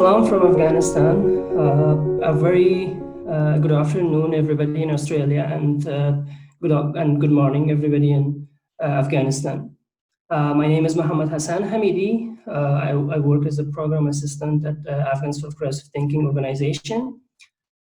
salam from Afghanistan. A very good afternoon, everybody in Australia, and good morning, everybody in Afghanistan. My name is Mohammed Hassan Hamidi. I work as a program assistant at Afghans for Progressive Thinking organization.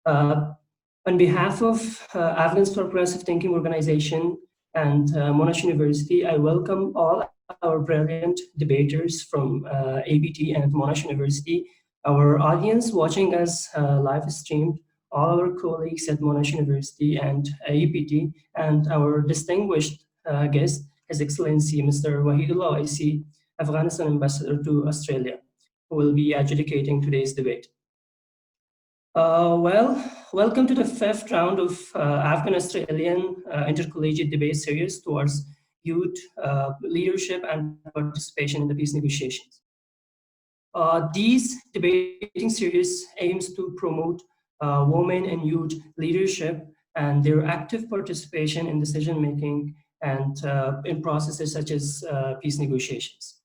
On behalf of Afghans for Progressive Thinking organization and Monash University, I welcome all our brilliant debaters from ABT and Monash University, our audience watching us live streamed, all our colleagues at Monash University and ABT, and our distinguished guest, His Excellency Mr. Wahidullah Oisi, Afghanistan Ambassador to Australia, who will be adjudicating today's debate. Welcome to the fifth round of Afghan-Australian Intercollegiate Debate Series towards youth leadership and participation in the peace negotiations. These debating series aims to promote women and youth leadership and their active participation in decision-making and in processes such as peace negotiations.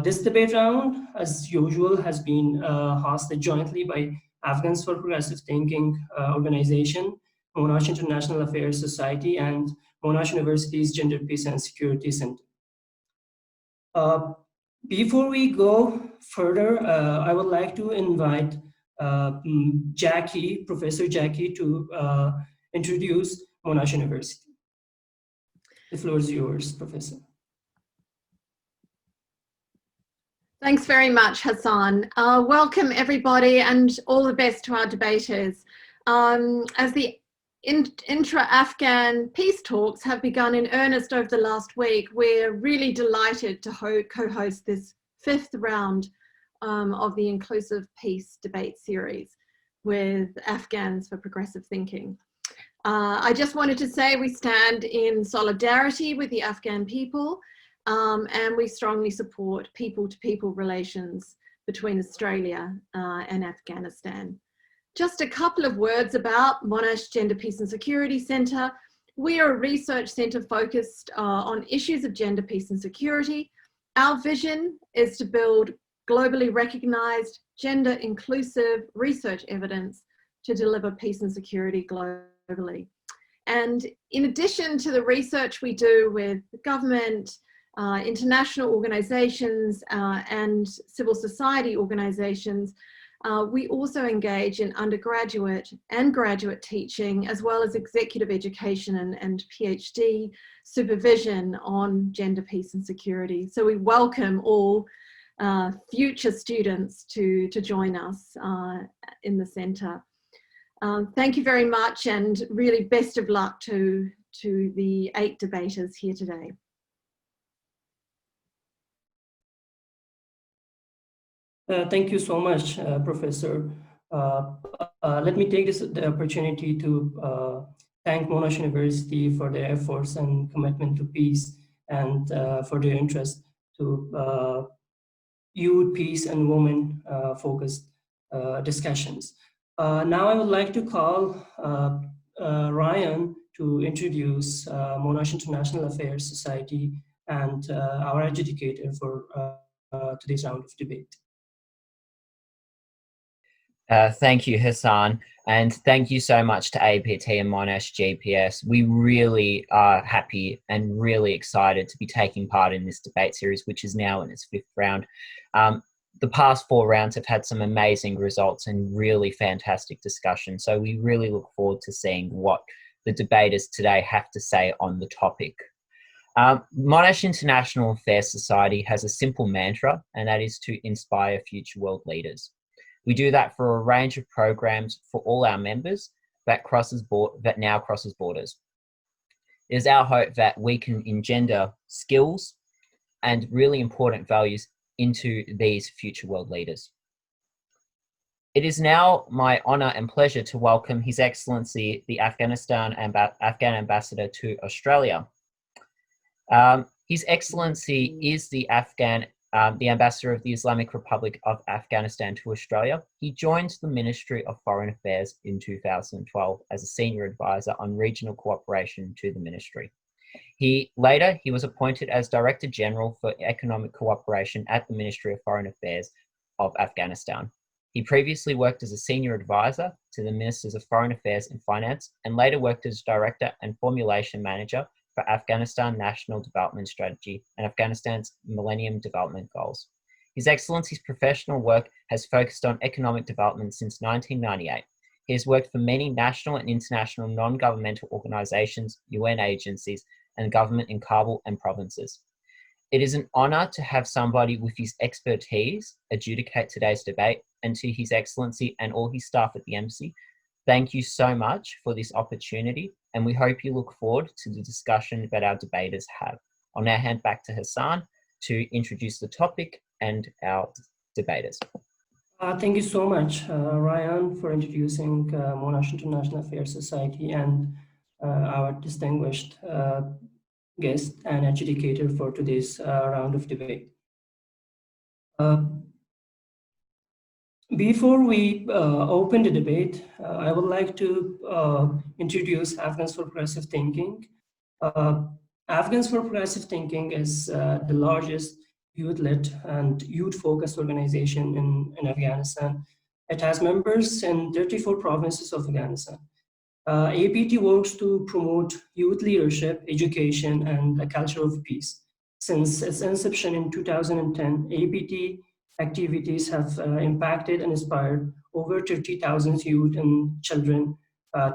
This debate round, as usual, has been hosted jointly by Afghans for Progressive Thinking organization, Monash International Affairs Society, and Monash University's Gender, Peace and Security Center. Before we go further, I would like to invite Professor Jackie, to introduce Monash University. The floor is yours, Professor. Thanks very much, Hassan. Welcome everybody and all the best to our debaters. As the intra-Afghan peace talks have begun in earnest over the last week, we're really delighted to co-host this fifth round of the Inclusive Peace Debate Series with Afghans for Progressive Thinking. I just wanted to say we stand in solidarity with the Afghan people, and we strongly support people-to-people relations between Australia and Afghanistan. Just a couple of words about Monash Gender, Peace and Security Centre. We are a research centre focused on issues of gender, peace and security. Our vision is to build globally recognised, gender-inclusive research evidence to deliver peace and security globally. And in addition to the research we do with government, international organisations and civil society organisations, we also engage in undergraduate and graduate teaching, as well as executive education and PhD supervision on gender, peace and security. So we welcome all future students to join us in the centre. Thank you very much, and really best of luck to the 8 debaters here today. Thank you so much, Professor. Let me take the opportunity to thank Monash University for their efforts and commitment to peace, and for their interest to youth, peace, and women-focused discussions. Now I would like to call Ryan to introduce Monash International Affairs Society and our adjudicator for today's round of debate. Thank you, Hassan, and thank you so much to APT and Monash GPS. We really are happy and really excited to be taking part in this debate series, which is now in its 5th round. The past 4 rounds have had some amazing results and really fantastic discussion, so we really look forward to seeing what the debaters today have to say on the topic. Monash International Affairs Society has a simple mantra, and that is to inspire future world leaders. We do that for a range of programs for all our members that now crosses borders. It is our hope that we can engender skills and really important values into these future world leaders. It is now my honour and pleasure to welcome His Excellency the Afghan Ambassador to Australia. His Excellency is the Ambassador of the Islamic Republic of Afghanistan to Australia. He joined the Ministry of Foreign Affairs in 2012 as a senior advisor on regional cooperation to the ministry. Later, he was appointed as Director General for Economic Cooperation at the Ministry of Foreign Affairs of Afghanistan. He previously worked as a senior advisor to the Ministers of Foreign Affairs and Finance, and later worked as Director and Formulation Manager for Afghanistan National Development Strategy and Afghanistan's Millennium Development Goals. His Excellency's professional work has focused on economic development since 1998. He has worked for many national and international non-governmental organizations, UN agencies, and government in Kabul and provinces. It is an honor to have somebody with his expertise adjudicate today's debate, and to His Excellency and all his staff at the embassy, thank you so much for this opportunity, and we hope you look forward to the discussion that our debaters have. I'll now hand back to Hassan to introduce the topic and our debaters. Thank you so much, Ryan, for introducing Monash International Affairs Society and our distinguished guest and adjudicator for today's round of debate. Before we open the debate, I would like to introduce Afghans for Progressive Thinking. Afghans for Progressive Thinking is the largest youth-led and youth-focused organization in Afghanistan. It has members in 34 provinces of Afghanistan. APT works to promote youth leadership, education, and a culture of peace. Since its inception in 2010, APT activities have impacted and inspired over 30,000 youth and children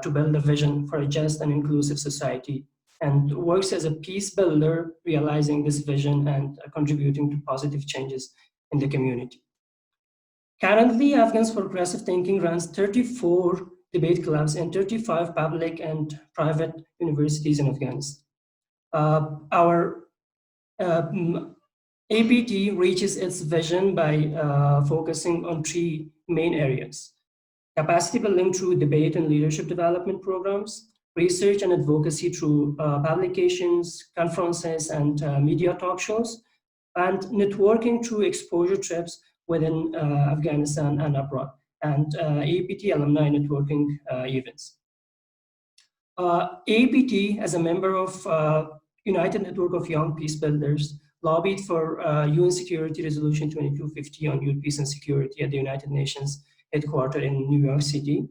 to build a vision for a just and inclusive society, and works as a peace builder, realizing this vision and contributing to positive changes in the community. Currently, Afghans for Progressive Thinking runs 34 debate clubs in 35 public and private universities in Afghanistan. Our APT reaches its vision by focusing on three main areas: capacity building through debate and leadership development programs, research and advocacy through publications, conferences, and media talk shows, and networking through exposure trips within Afghanistan and abroad, and APT alumni networking events. APT, as a member of United Network of Young Peace Builders, lobbied for UN Security Resolution 2250 on youth peace and security at the United Nations headquarters in New York City.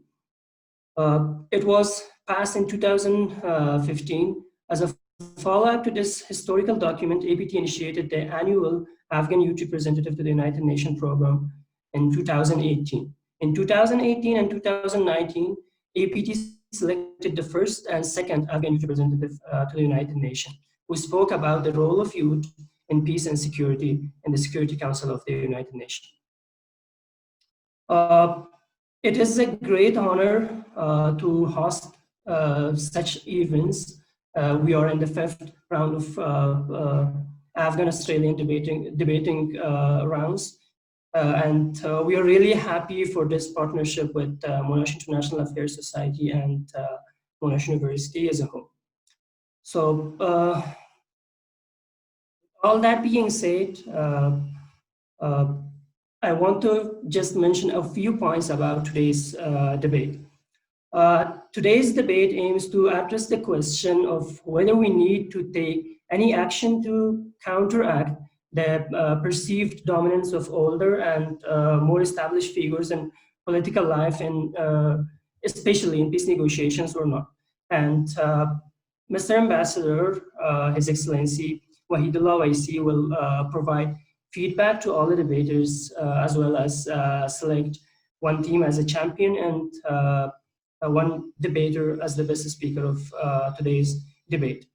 It was passed in 2015. As a follow-up to this historical document, APT initiated the annual Afghan Youth Representative to the United Nations program in 2018. In 2018 and 2019, APT selected the first and second Afghan Youth Representative to the United Nations, who spoke about the role of youth in peace and security in the Security Council of the United Nations. It is a great honor to host such events. We are in the fifth round of Afghan-Australian debating rounds. And we are really happy for this partnership with Monash International Affairs Society and Monash University as a whole. So, all that being said, I want to just mention a few points about today's debate. Today's debate aims to address the question of whether we need to take any action to counteract the perceived dominance of older and more established figures in political life, and especially in peace negotiations, or not. And Mr. Ambassador, His Excellency Wahidullah Waisi, will provide feedback to all the debaters, as well as select one team as a champion and one debater as the best speaker of today's debate.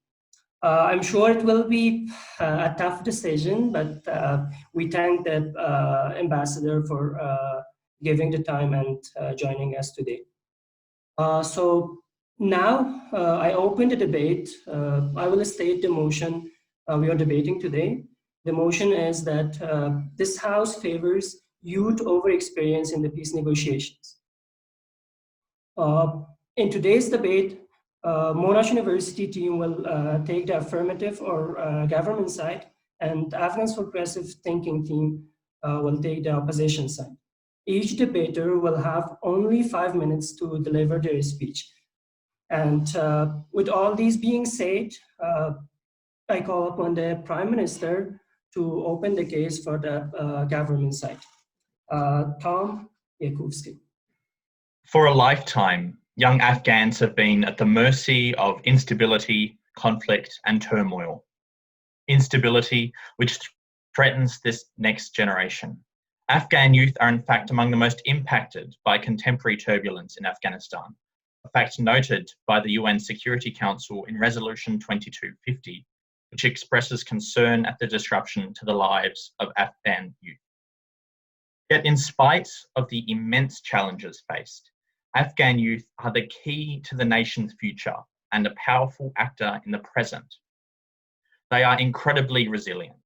I'm sure it will be a tough decision, but we thank the ambassador for giving the time and joining us today. So now I open the debate. I will state the motion we are debating today. The motion is that this House favors youth over experience in the peace negotiations. In today's debate, Monash University team will take the affirmative or government side, and Afghans for Progressive Thinking team will take the opposition side. Each debater will have only 5 minutes to deliver their speech. And with all these being said, I call upon the Prime Minister to open the case for the government side. Tom, Yakubowski. For a lifetime, young Afghans have been at the mercy of instability, conflict, and turmoil. Instability, which threatens this next generation. Afghan youth are in fact among the most impacted by contemporary turbulence in Afghanistan, a fact noted by the UN Security Council in Resolution 2250, which expresses concern at the disruption to the lives of Afghan youth. Yet in spite of the immense challenges faced, Afghan youth are the key to the nation's future and a powerful actor in the present. They are incredibly resilient.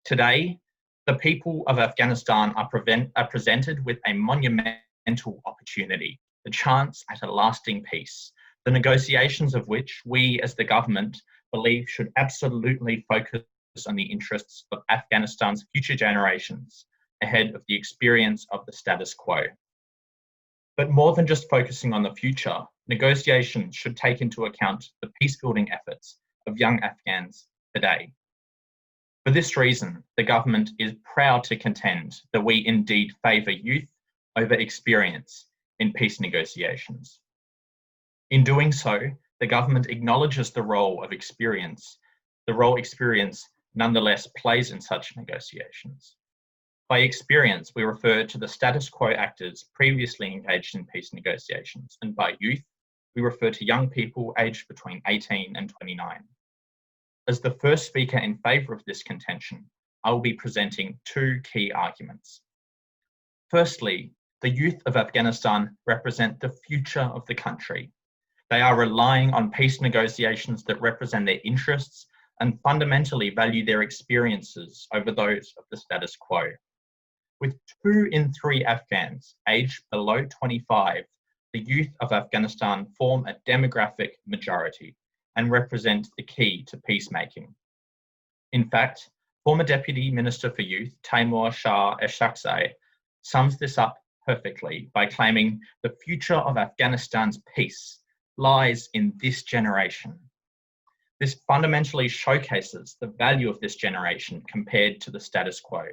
Today, the people of Afghanistan are presented with a monumental opportunity, the chance at a lasting peace, the negotiations of which we as the government believe should absolutely focus on the interests of Afghanistan's future generations ahead of the experience of the status quo. But more than just focusing on the future, negotiations should take into account the peace-building efforts of young Afghans today. For this reason, the government is proud to contend that we indeed favour youth over experience in peace negotiations. In doing so, the government acknowledges the role experience nonetheless plays in such negotiations. By experience, we refer to the status quo actors previously engaged in peace negotiations, and by youth, we refer to young people aged between 18 and 29. As the first speaker in favour of this contention, I will be presenting two key arguments. Firstly, the youth of Afghanistan represent the future of the country. They are relying on peace negotiations that represent their interests and fundamentally value their experiences over those of the status quo. With 2 in 3 Afghans aged below 25, the youth of Afghanistan form a demographic majority and represent the key to peacemaking. In fact, former Deputy Minister for Youth, Taimur Shah Eshaqzai, sums this up perfectly by claiming the future of Afghanistan's peace lies in this generation. This fundamentally showcases the value of this generation compared to the status quo,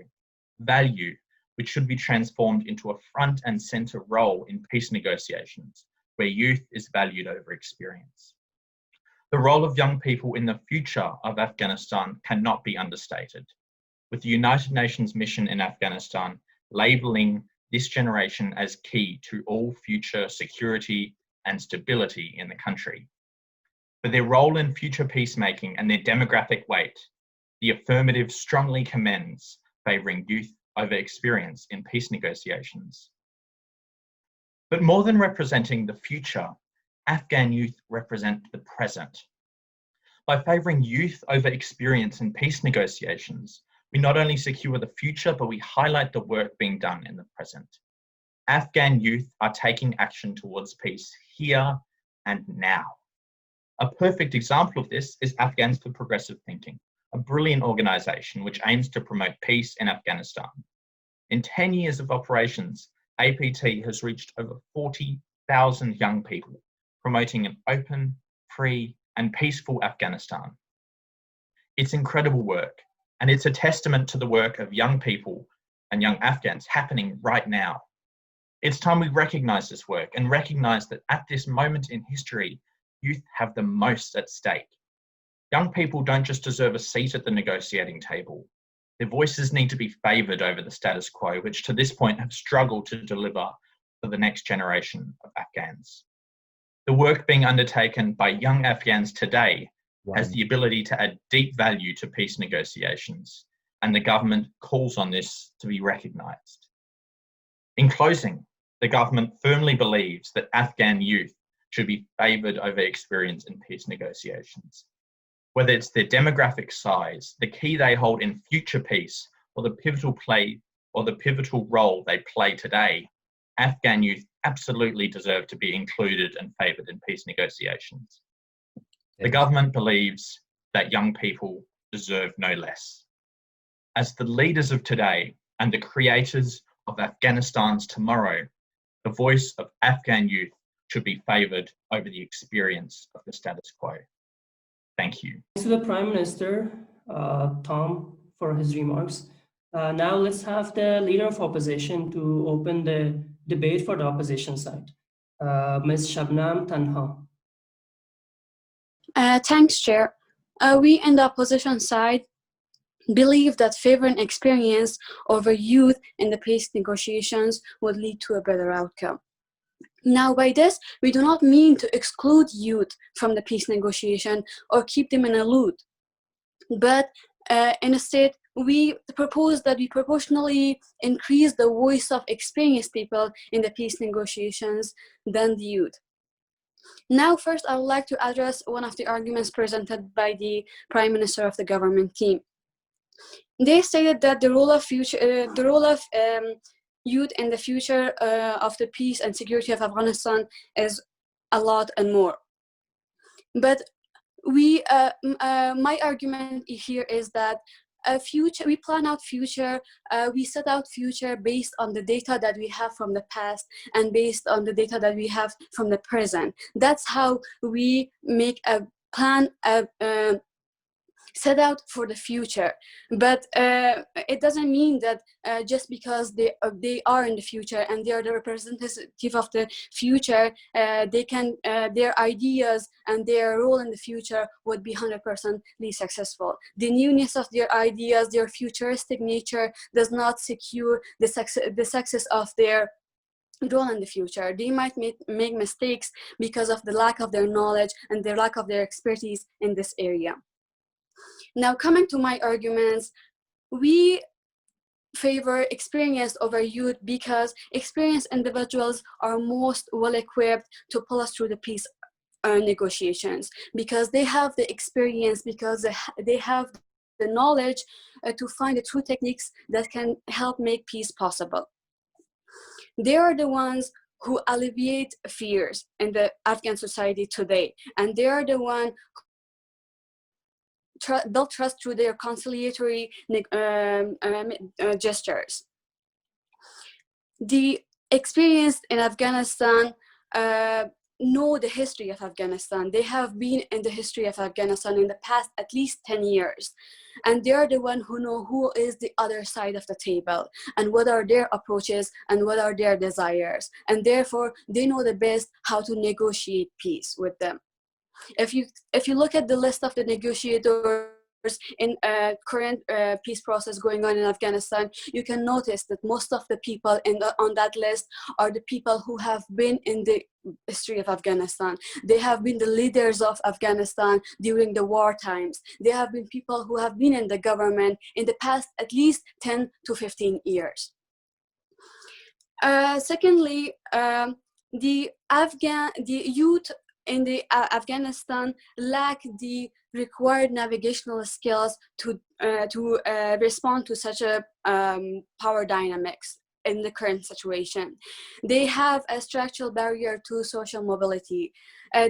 value which should be transformed into a front and centre role in peace negotiations, where youth is valued over experience. The role of young people in the future of Afghanistan cannot be understated, with the United Nations mission in Afghanistan labelling this generation as key to all future security and stability in the country. For their role in future peacemaking and their demographic weight, the affirmative strongly commends favouring youth over experience in peace negotiations. But more than representing the future, Afghan youth represent the present. By favouring youth over experience in peace negotiations, we not only secure the future, but we highlight the work being done in the present. Afghan youth are taking action towards peace here and now. A perfect example of this is Afghans for Progressive Thinking, a brilliant organisation which aims to promote peace in Afghanistan. In 10 years of operations, APT has reached over 40,000 young people, promoting an open, free, and peaceful Afghanistan. It's incredible work, and it's a testament to the work of young people and young Afghans happening right now. It's time we recognise this work and recognise that at this moment in history, youth have the most at stake. Young people don't just deserve a seat at the negotiating table. Their voices need to be favoured over the status quo, which to this point have struggled to deliver for the next generation of Afghans. The work being undertaken by young Afghans today has the ability to add deep value to peace negotiations, and the government calls on this to be recognised. In closing, the government firmly believes that Afghan youth should be favoured over experience in peace negotiations. Whether it's their demographic size, the key they hold in future peace, or the pivotal role they play today, Afghan youth absolutely deserve to be included and favoured in peace negotiations. The government believes that young people deserve no less. As the leaders of today and the creators of Afghanistan's tomorrow, the voice of Afghan youth should be favoured over the experience of the status quo. Thank you. Thanks to the Prime Minister, Tom, for his remarks. Now let's have the Leader of Opposition to open the debate for the opposition side. Ms. Shabnam Tanha. Thanks, Chair. We in the opposition side believe that favoring experience over youth in the peace negotiations would lead to a better outcome. Now, by this, we do not mean to exclude youth from the peace negotiation or keep them in a loop, but instead, we propose that we proportionally increase the voice of experienced people in the peace negotiations than the youth. Now, first, I would like to address one of the arguments presented by the Prime Minister of the government team. They stated that the role of youth in the future of the peace and security of Afghanistan is a lot and more. But my argument here is that we plan out future, we set out future based on the data that we have from the past and based on the data that we have from the present. That's how we make a plan, set out for the future. But it doesn't mean that just because they are in the future and they are the representative of the future, they can their ideas and their role in the future would be 100% successful. The newness of their ideas, their futuristic nature does not secure the success of their role in the future. They might make mistakes because of the lack of their knowledge and the lack of their expertise in this area. Now, coming to my arguments, we favor experience over youth because experienced individuals are most well equipped to pull us through the peace negotiations, because they have the experience, because they have the knowledge to find the true techniques that can help make peace possible. They are the ones who alleviate fears in the Afghan society today, and they are the ones build trust through their conciliatory gestures. The experienced in Afghanistan know the history of Afghanistan. They have been in the history of Afghanistan in the past at least 10 years. And they are the one who know who is the other side of the table and what are their approaches and what are their desires. And therefore, they know the best how to negotiate peace with them. If you look at the list of the negotiators in current peace process going on in Afghanistan, you can notice that most of the people on that list are the people who have been in the history of Afghanistan. They have been the leaders of Afghanistan during the war times. They have been people who have been in the government in the past at least 10 to 15 years. Secondly, the youth in the Afghanistan lack the required navigational skills to respond to such a power dynamics in the current situation. They have a structural barrier to social mobility.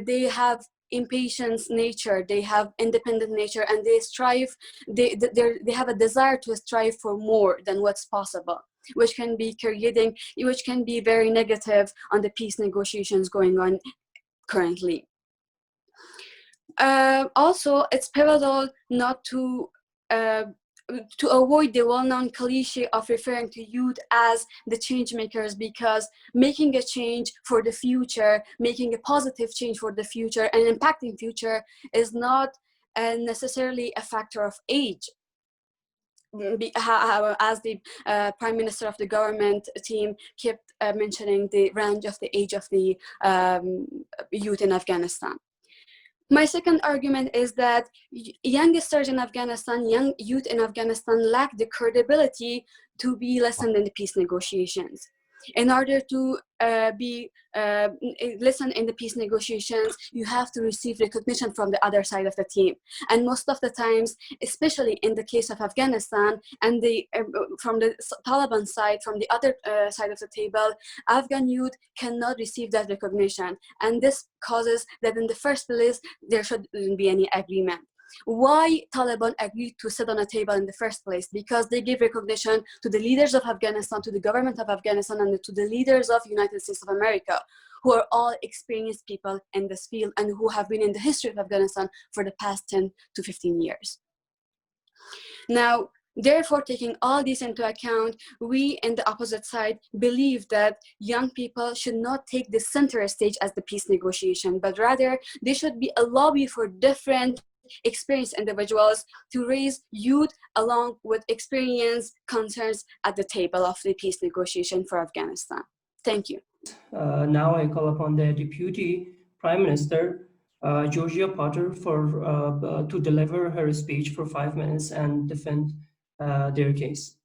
They have impatience nature, they have independent nature, and they strive, they have a desire to strive for more than what's possible, which can be very negative on the peace negotiations going on currently. Also, it's pivotal not to avoid the well-known cliche of referring to youth as the change makers, because making a change for the future, making a positive change for the future and impacting future is not necessarily a factor of age. As the Prime Minister of the government team kept mentioning the range of the age of the youth in Afghanistan. My second argument is that youngsters in Afghanistan, young youth in Afghanistan lack the credibility to be listened in the peace negotiations. In order to be listened in the peace negotiations, you have to receive recognition from the other side of the team. And most of the times, especially in the case of Afghanistan and from the Taliban side, from the other side of the table, Afghan youth cannot receive that recognition. And this causes that in the first place, there shouldn't be any agreement. Why Taliban agreed to sit on a table in the first place? Because they gave recognition to the leaders of Afghanistan, to the government of Afghanistan, and to the leaders of United States of America, who are all experienced people in this field and who have been in the history of Afghanistan for the past 10 to 15 years. Now, Therefore, taking all this into account, we in the opposite side believe that young people should not take the center stage as the peace negotiation, but rather they should be a lobby for different experienced individuals to raise youth along with experience concerns at the table of the peace negotiation for Afghanistan. Thank you. Now I call upon the Deputy Prime Minister, Georgia Potter, to deliver her speech for 5 minutes and defend their case.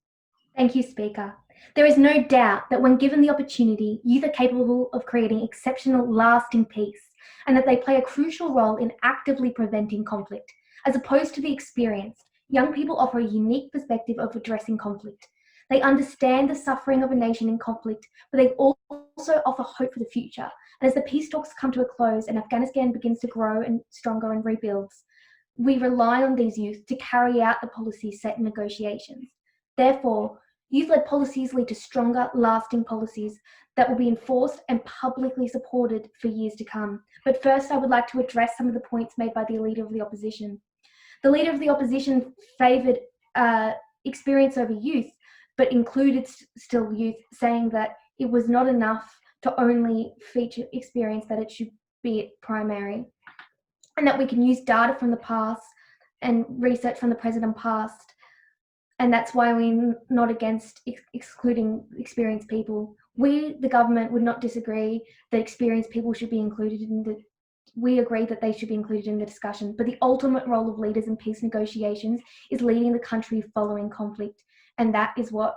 Thank you, Speaker. There is no doubt that when given the opportunity, youth are capable of creating exceptional, lasting peace, and that they play a crucial role in actively preventing conflict. As opposed to the experienced, young people offer a unique perspective of addressing conflict. They understand the suffering of a nation in conflict, but they also offer hope for the future. And as the peace talks come to a close and Afghanistan begins to grow and stronger and rebuilds, we rely on these youth to carry out the policies set in negotiations. Therefore, youth-led policies lead to stronger, lasting policies that will be enforced and publicly supported for years to come. But first, I would like to address some of the points made by the Leader of the Opposition. The Leader of the Opposition favoured experience over youth, but included still youth, saying that it was not enough to only feature experience, that it should be primary, and that we can use data from the past and research from the present and past. And that's why we're not against excluding experienced people. We, the government, would not disagree that experienced people should be included we agree that they should be included in the discussion, but the ultimate role of leaders in peace negotiations is leading the country following conflict, and that is what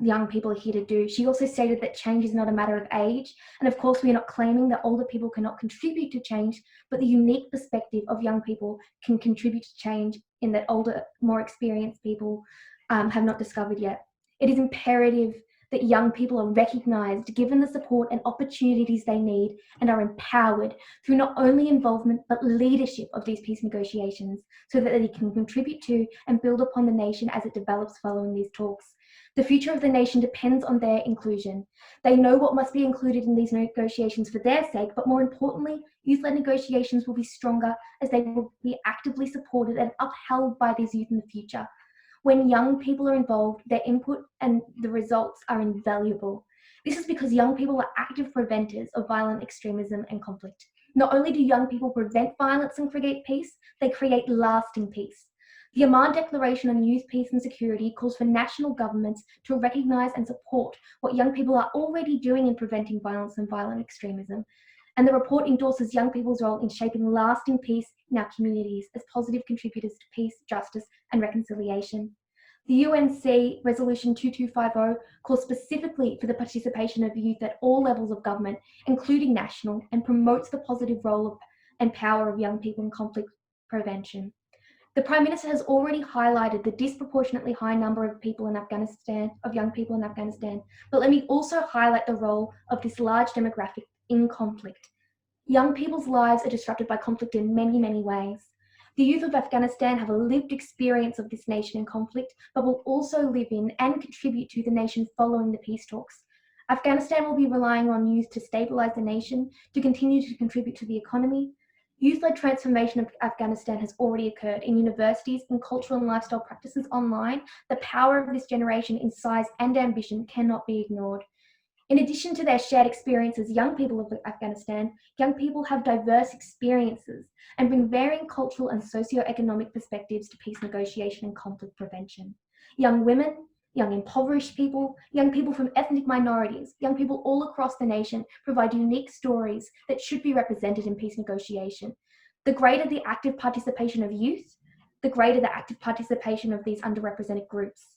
young people are here to do. She also stated that change is not a matter of age, and of course we are not claiming that older people cannot contribute to change, but the unique perspective of young people can contribute to change in that older, more experienced people have not discovered yet. It is imperative that young people are recognised, given the support and opportunities they need, and are empowered through not only involvement but leadership of these peace negotiations, so that they can contribute to and build upon the nation as it develops following these talks. The future of the nation depends on their inclusion. They know what must be included in these negotiations for their sake, but more importantly, youth-led negotiations will be stronger as they will be actively supported and upheld by these youth in the future. When young people are involved, their input and the results are invaluable. This is because young people are active preventers of violent extremism and conflict. Not only do young people prevent violence and create peace, they create lasting peace. The Amman Declaration on Youth, Peace and Security calls for national governments to recognise and support what young people are already doing in preventing violence and violent extremism. And the report endorses young people's role in shaping lasting peace in our communities as positive contributors to peace, justice and reconciliation. The UNC Resolution 2250 calls specifically for the participation of youth at all levels of government, including national, and promotes the positive role and power of young people in conflict prevention. The Prime Minister has already highlighted the disproportionately high number of people in Afghanistan, of young people in Afghanistan, but let me also highlight the role of this large demographic in conflict. Young people's lives are disrupted by conflict in many, many ways. The youth of Afghanistan have a lived experience of this nation in conflict, but will also live in and contribute to the nation following the peace talks. Afghanistan will be relying on youth to stabilise the nation, to continue to contribute to the economy. Youth-led transformation of Afghanistan has already occurred in universities, in cultural and lifestyle practices online. The power of this generation in size and ambition cannot be ignored. In addition to their shared experiences, young people of Afghanistan, young people have diverse experiences and bring varying cultural and socio-economic perspectives to peace negotiation and conflict prevention. Young women, young impoverished people, young people from ethnic minorities, young people all across the nation provide unique stories that should be represented in peace negotiation. The greater the active participation of youth, the greater the active participation of these underrepresented groups.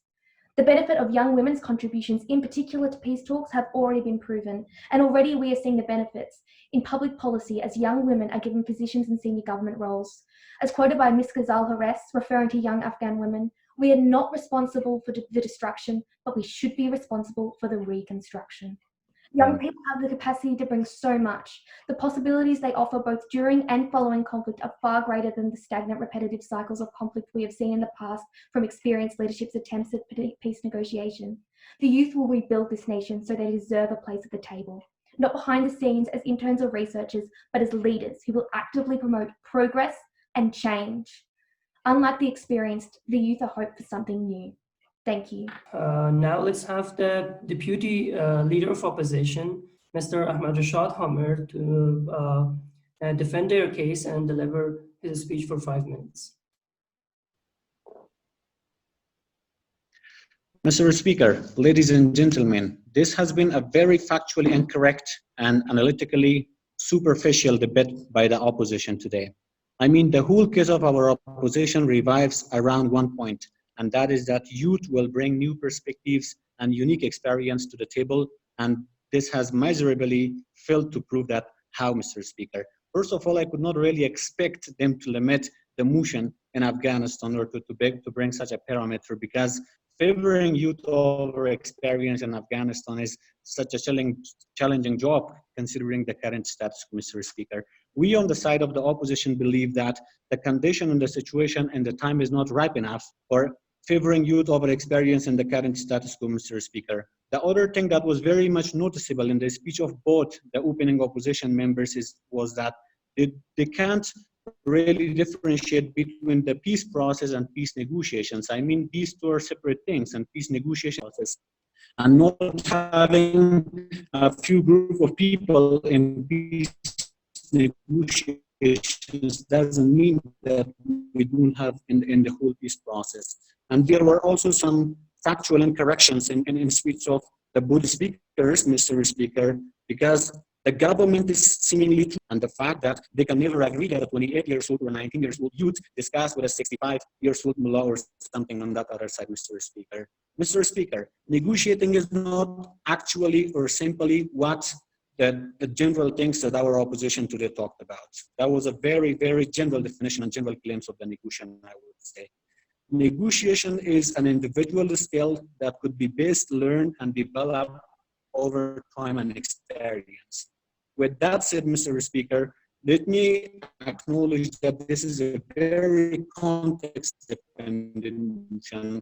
The benefit of young women's contributions, in particular to peace talks, have already been proven, and already we are seeing the benefits in public policy as young women are given positions in senior government roles. As quoted by Ms. Ghazal Hares, referring to young Afghan women, we are not responsible for the destruction, but we should be responsible for the reconstruction. Young people have the capacity to bring so much. The possibilities they offer both during and following conflict are far greater than the stagnant, repetitive cycles of conflict we have seen in the past from experienced leadership's attempts at peace negotiation. The youth will rebuild this nation so they deserve a place at the table, not behind the scenes as interns or researchers, but as leaders who will actively promote progress and change. Unlike the experienced, the youth are hope for something new. Thank you. Now let's have the Deputy Leader of Opposition, Mr. Ahmad Reshad Hamir, to defend their case and deliver his speech for 5 minutes. Mr. Speaker, ladies and gentlemen, this has been a very factually incorrect and analytically superficial debate by the opposition today. I mean, the whole case of our opposition revives around one point, and that is that youth will bring new perspectives and unique experience to the table, and this has miserably failed to prove that. How, Mr. Speaker? First of all, I could not really expect them to limit the motion in Afghanistan or to bring such a parameter, because favoring youth over experience in Afghanistan is such a challenging job considering the current status, Mr. Speaker. We on the side of the opposition believe that the condition and the situation and the time is not ripe enough for favoring youth over experience in the current status quo, Mr. Speaker. The other thing that was very much noticeable in the speech of both the opening opposition members was that they can't really differentiate between the peace process and peace negotiations. I mean, these two are separate things, and peace negotiation process, and not having a few group of people in peace negotiations doesn't mean that we don't have in the whole peace process. And there were also some factual incorrections in speech of the both speakers, Mr. Speaker, because the government is seemingly true, and the fact that they can never agree that a 28 years old or 19 years old youth discuss with a 65 years old mullah or something on that other side, Mr. Speaker. Mr. Speaker, negotiating is not actually or simply what the general things that our opposition today talked about. That was a very, very general definition and general claims of the negotiation, I would say. Negotiation is an individual skill that could be best learned and developed over time and experience. With that said, Mr. Speaker, let me acknowledge that this is a very context-dependent motion,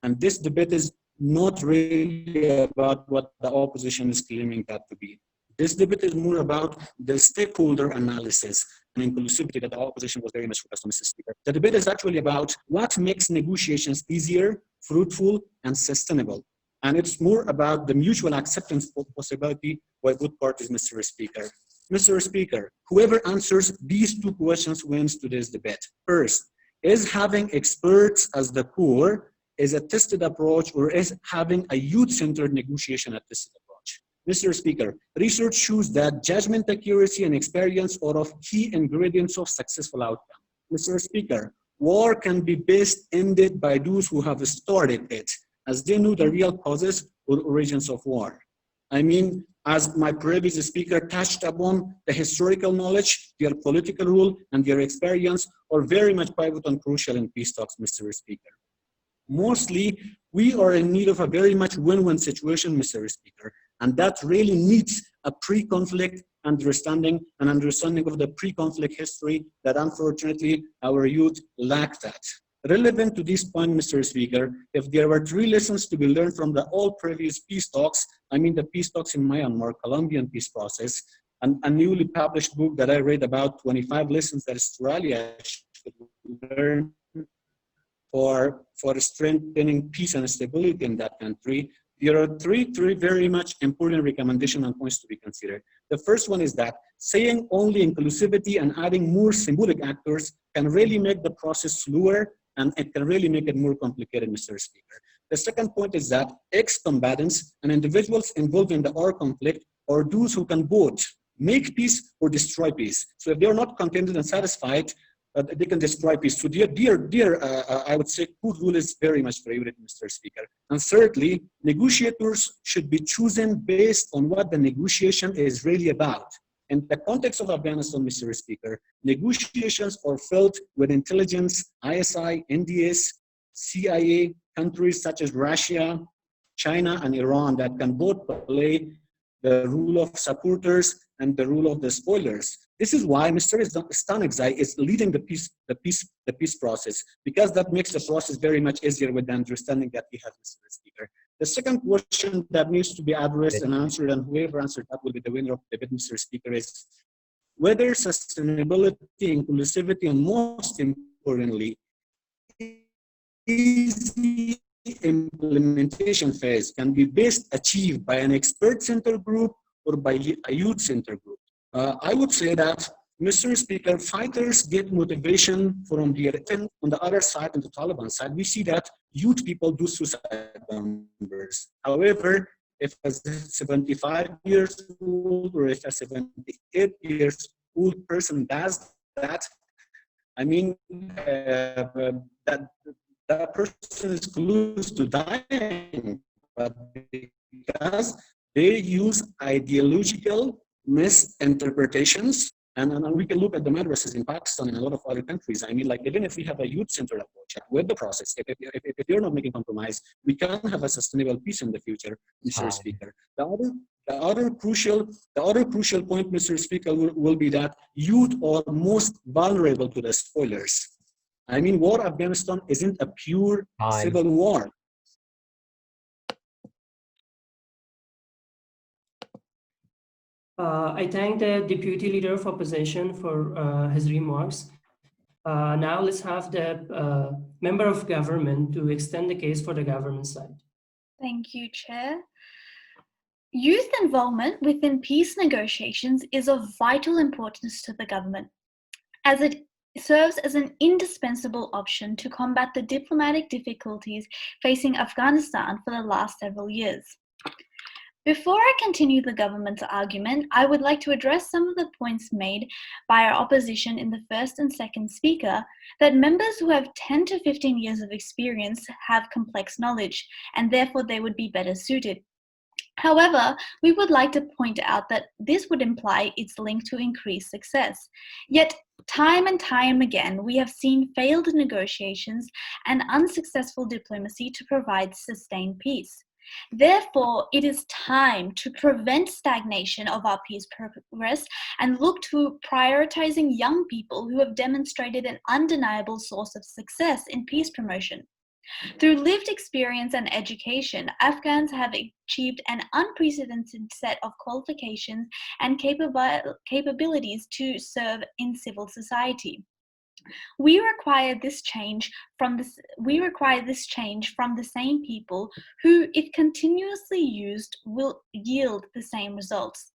and this debate is not really about what the opposition is claiming that to be. This debate is more about the stakeholder analysis and inclusivity that the opposition was very much focused on, Mr. Speaker. The debate is actually about what makes negotiations easier, fruitful, and sustainable. And it's more about the mutual acceptance possibility by both parties, Mr. Speaker. Mr. Speaker, whoever answers these two questions wins today's debate. First, is having experts as the core is a tested approach, or is having a youth-centered negotiation a tested approach? Mr. Speaker, research shows that judgment accuracy and experience are of key ingredients of successful outcome. Mr. Speaker, war can be best ended by those who have started it, as they know the real causes or origins of war. I mean, as my previous speaker touched upon, the historical knowledge, their political role, and their experience are very much pivotal and crucial in peace talks, Mr. Speaker. Mostly, we are in need of a very much win-win situation, Mr. Speaker, and that really needs a pre-conflict understanding of the pre-conflict history that unfortunately our youth lack that. Relevant to this point, Mr. Speaker, if there were 3 lessons to be learned from the all previous peace talks, I mean the peace talks in Myanmar, Colombian peace process, and a newly published book that I read about 25 lessons that Australia should learn for strengthening peace and stability in that country, there are three very much important recommendations and points to be considered. The first one is that saying only inclusivity and adding more symbolic actors can really make the process slower, and it can really make it more complicated, Mr. Speaker. The second point is that ex-combatants and individuals involved in the war conflict are those who can both make peace or destroy peace. So if they're not contented and satisfied, they can destroy peace. So I would say good rule is very much favored, Mr. Speaker. And thirdly, negotiators should be chosen based on what the negotiation is really about. In the context of Afghanistan, Mr. Speaker, negotiations are filled with intelligence, ISI, NDS, CIA, countries such as Russia, China, and Iran that can both play the role of supporters and the role of the spoilers. This is why Mr. Stanexai is leading the peace process, because that makes the process very much easier with the understanding that we have, Mr. Speaker. The second question that needs to be addressed and answered, and whoever answered that will be the winner of the debate, Mr. Speaker, is whether sustainability, inclusivity, and most importantly, easy implementation phase can be best achieved by an expert-centered group or by a youth-centered group. I would say that, Mr. Speaker, fighters get motivation from the on the other side, on the Taliban side. We see that youth people do suicide bombers. However, if a 75 years old or if a 78 years old person does that, I mean, that person is close to dying, but because they use ideological misinterpretations. And we can look at the madrasas in Pakistan and a lot of other countries. I mean, like, even if we have a youth-centered approach with the process, if they're not making compromise, we can have a sustainable peace in the future, Mr. Speaker. The other crucial point, Mr. Speaker, will be that youth are most vulnerable to the spoilers. I mean, war Afghanistan isn't a pure civil war. I thank the Deputy Leader of Opposition for his remarks. Now let's have the Member of Government to extend the case for the government side. Thank you, Chair. Youth involvement within peace negotiations is of vital importance to the government, as it serves as an indispensable option to combat the diplomatic difficulties facing Afghanistan for the last several years. Before I continue the government's argument, I would like to address some of the points made by our opposition in the first and second speaker, that members who have 10 to 15 years of experience have complex knowledge, and therefore they would be better suited. However, we would like to point out that this would imply its link to increased success. Yet, time and time again, we have seen failed negotiations and unsuccessful diplomacy to provide sustained peace. Therefore, it is time to prevent stagnation of our peace progress and look to prioritizing young people who have demonstrated an undeniable source of success in peace promotion. Through lived experience and education, Afghans have achieved an unprecedented set of qualifications and capabilities to serve in civil society. We require this change from the same people who, if continuously used, will yield the same results.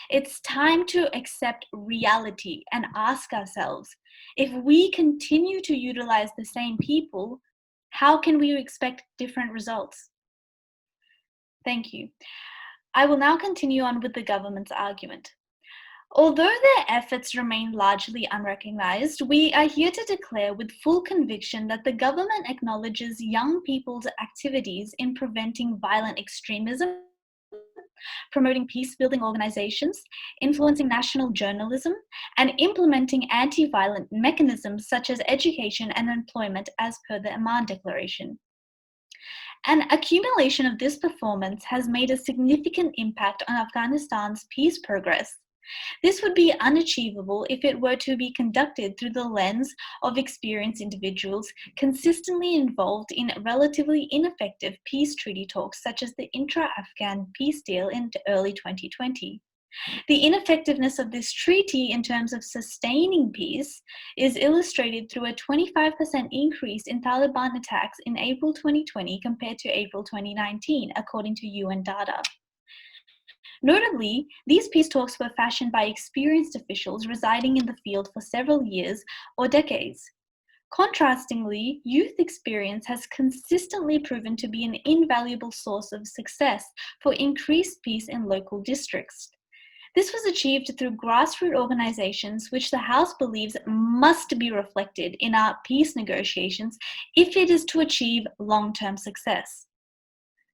It's time to accept reality and ask ourselves, if we continue to utilize the same people, how can we expect different results? Thank you. I will now continue on with the government's argument. Although their efforts remain largely unrecognized, we are here to declare with full conviction that the government acknowledges young people's activities in preventing violent extremism, promoting peace-building organizations, influencing national journalism, and implementing anti-violent mechanisms such as education and employment as per the Amman Declaration. An accumulation of this performance has made a significant impact on Afghanistan's peace progress. This would be unachievable if it were to be conducted through the lens of experienced individuals consistently involved in relatively ineffective peace treaty talks such as the intra-Afghan peace deal in early 2020. The ineffectiveness of this treaty in terms of sustaining peace is illustrated through a 25% increase in Taliban attacks in April 2020 compared to April 2019, according to UN data. Notably, these peace talks were fashioned by experienced officials residing in the field for several years or decades. Contrastingly, youth experience has consistently proven to be an invaluable source of success for increased peace in local districts. This was achieved through grassroots organizations, which the House believes must be reflected in our peace negotiations if it is to achieve long-term success.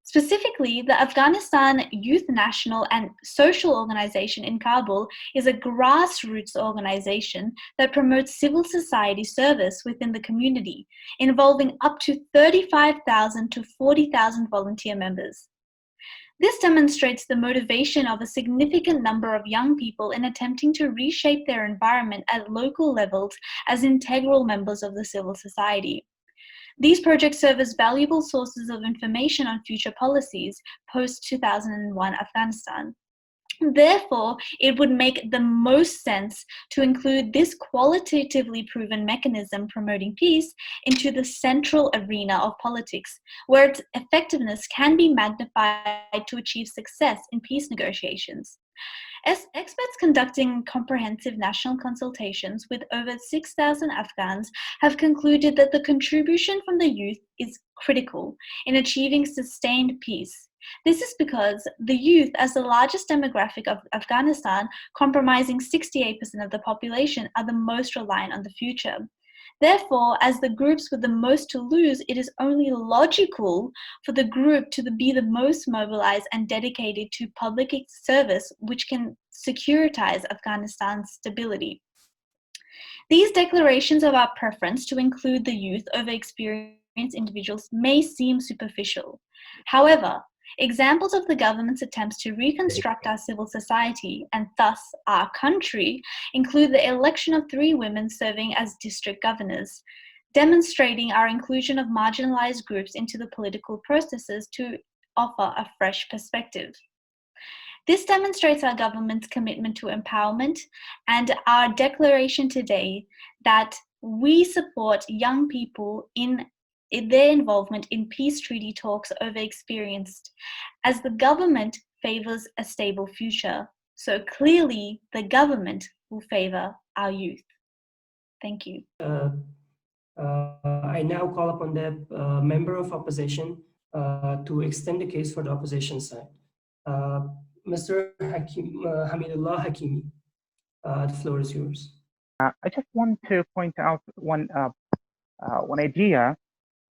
Specifically, the Afghanistan Youth National and Social Organization in Kabul is a grassroots organization that promotes civil society service within the community, involving up to 35,000 to 40,000 volunteer members. This demonstrates the motivation of a significant number of young people in attempting to reshape their environment at local levels as integral members of the civil society. These projects serve as valuable sources of information on future policies post-2001 Afghanistan. Therefore, it would make the most sense to include this qualitatively proven mechanism promoting peace into the central arena of politics, where its effectiveness can be magnified to achieve success in peace negotiations. As experts conducting comprehensive national consultations with over 6,000 Afghans have concluded that the contribution from the youth is critical in achieving sustained peace. This is because the youth, as the largest demographic of Afghanistan, comprising 68% of the population, are the most reliant on the future. Therefore, as the groups with the most to lose, it is only logical for the group to be the most mobilized and dedicated to public service, which can securitize Afghanistan's stability. These declarations of our preference to include the youth over experienced individuals may seem superficial. However, examples of the government's attempts to reconstruct our civil society, and thus our country, include the election of 3 women serving as district governors, demonstrating our inclusion of marginalized groups into the political processes to offer a fresh perspective. This demonstrates our government's commitment to empowerment and our declaration today that we support young people in their involvement in peace treaty talks over experienced, as the government favors a stable future. So clearly, the government will favor our youth. Thank you. I now call upon the member of opposition to extend the case for the opposition side. Mr. Hamidullah Hakimi, the floor is yours. I just want to point out one idea.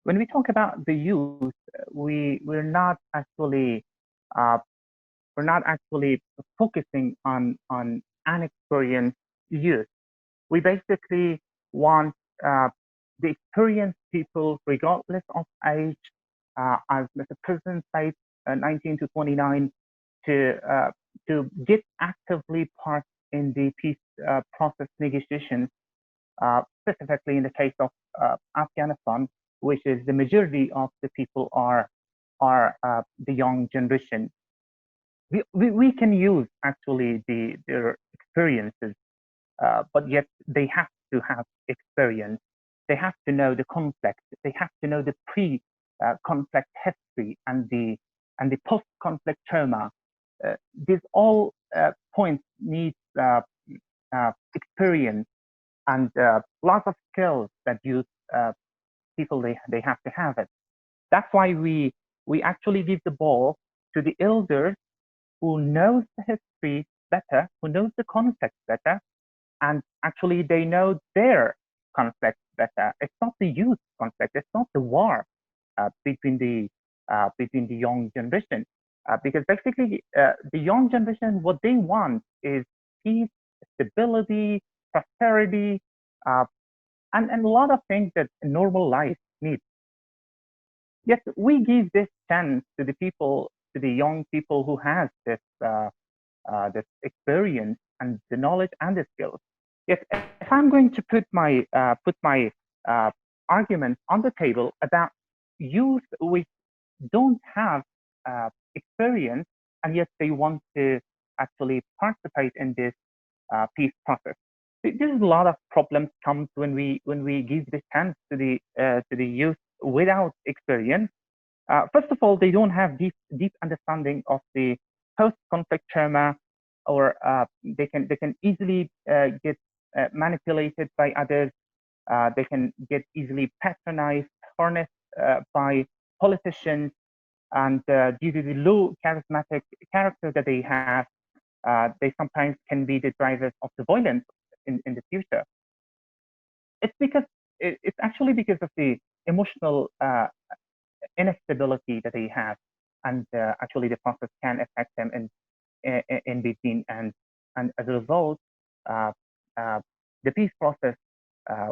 When we talk about the youth, we're not actually focusing on inexperienced youth. We basically want the experienced people, regardless of age, as Mr. President said, 19 to 29, to get actively part in the peace process negotiations, specifically in the case of Afghanistan, which is the majority of the people are the young generation. We can use actually their experiences, but yet they have to have experience. They have to know the conflict. They have to know the pre-conflict history and the post-conflict trauma. These all points need experience and lots of skills that youth people they have to have it. That's why we actually give the ball to the elders who knows the history better, who knows the conflict better, and actually they know their conflict better. It's not the youth conflict. It's not the war between the young generation, because basically the young generation, what they want is peace, stability, prosperity, and a lot of things that normal life needs. Yet we give this chance to the people, to the young people who has this experience and the knowledge and the skills. Yet if I'm going to put my argument on the table about youth which don't have experience and yet they want to actually participate in this peace process, there's a lot of problems comes when we give this chance to the youth without experience. First of all, they don't have deep understanding of the post-conflict trauma, or they can easily get manipulated by others. They can get easily patronized, harnessed by politicians, and due to the low charismatic character that they have, they sometimes can be the drivers of the violence in the future. It's actually because of the emotional instability that they have, and actually the process can affect them in between, and as a result, the peace process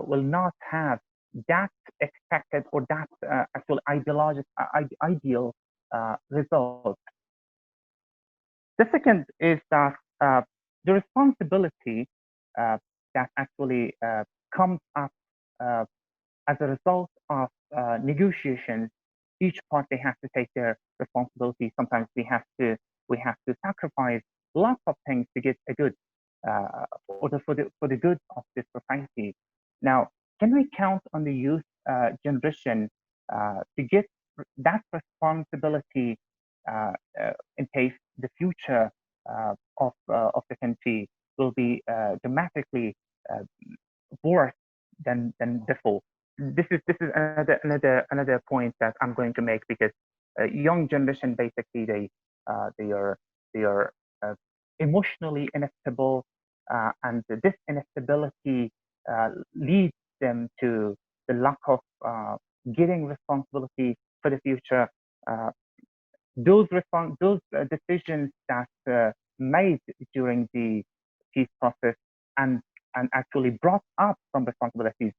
will not have that expected or that actual ideal result. The second is that the responsibility that actually comes up as a result of negotiations. Each party has to take their responsibility. Sometimes we have to sacrifice lots of things to get a good, for the good of this society. Now, can we count on the youth generation to get that responsibility in case the future of the country will be dramatically worse than before? This is another point that I'm going to make, because young generation basically they are emotionally unstable, and this instability leads them to the lack of getting responsibility for the future. Those decisions that made during the peace process and actually brought up some responsibilities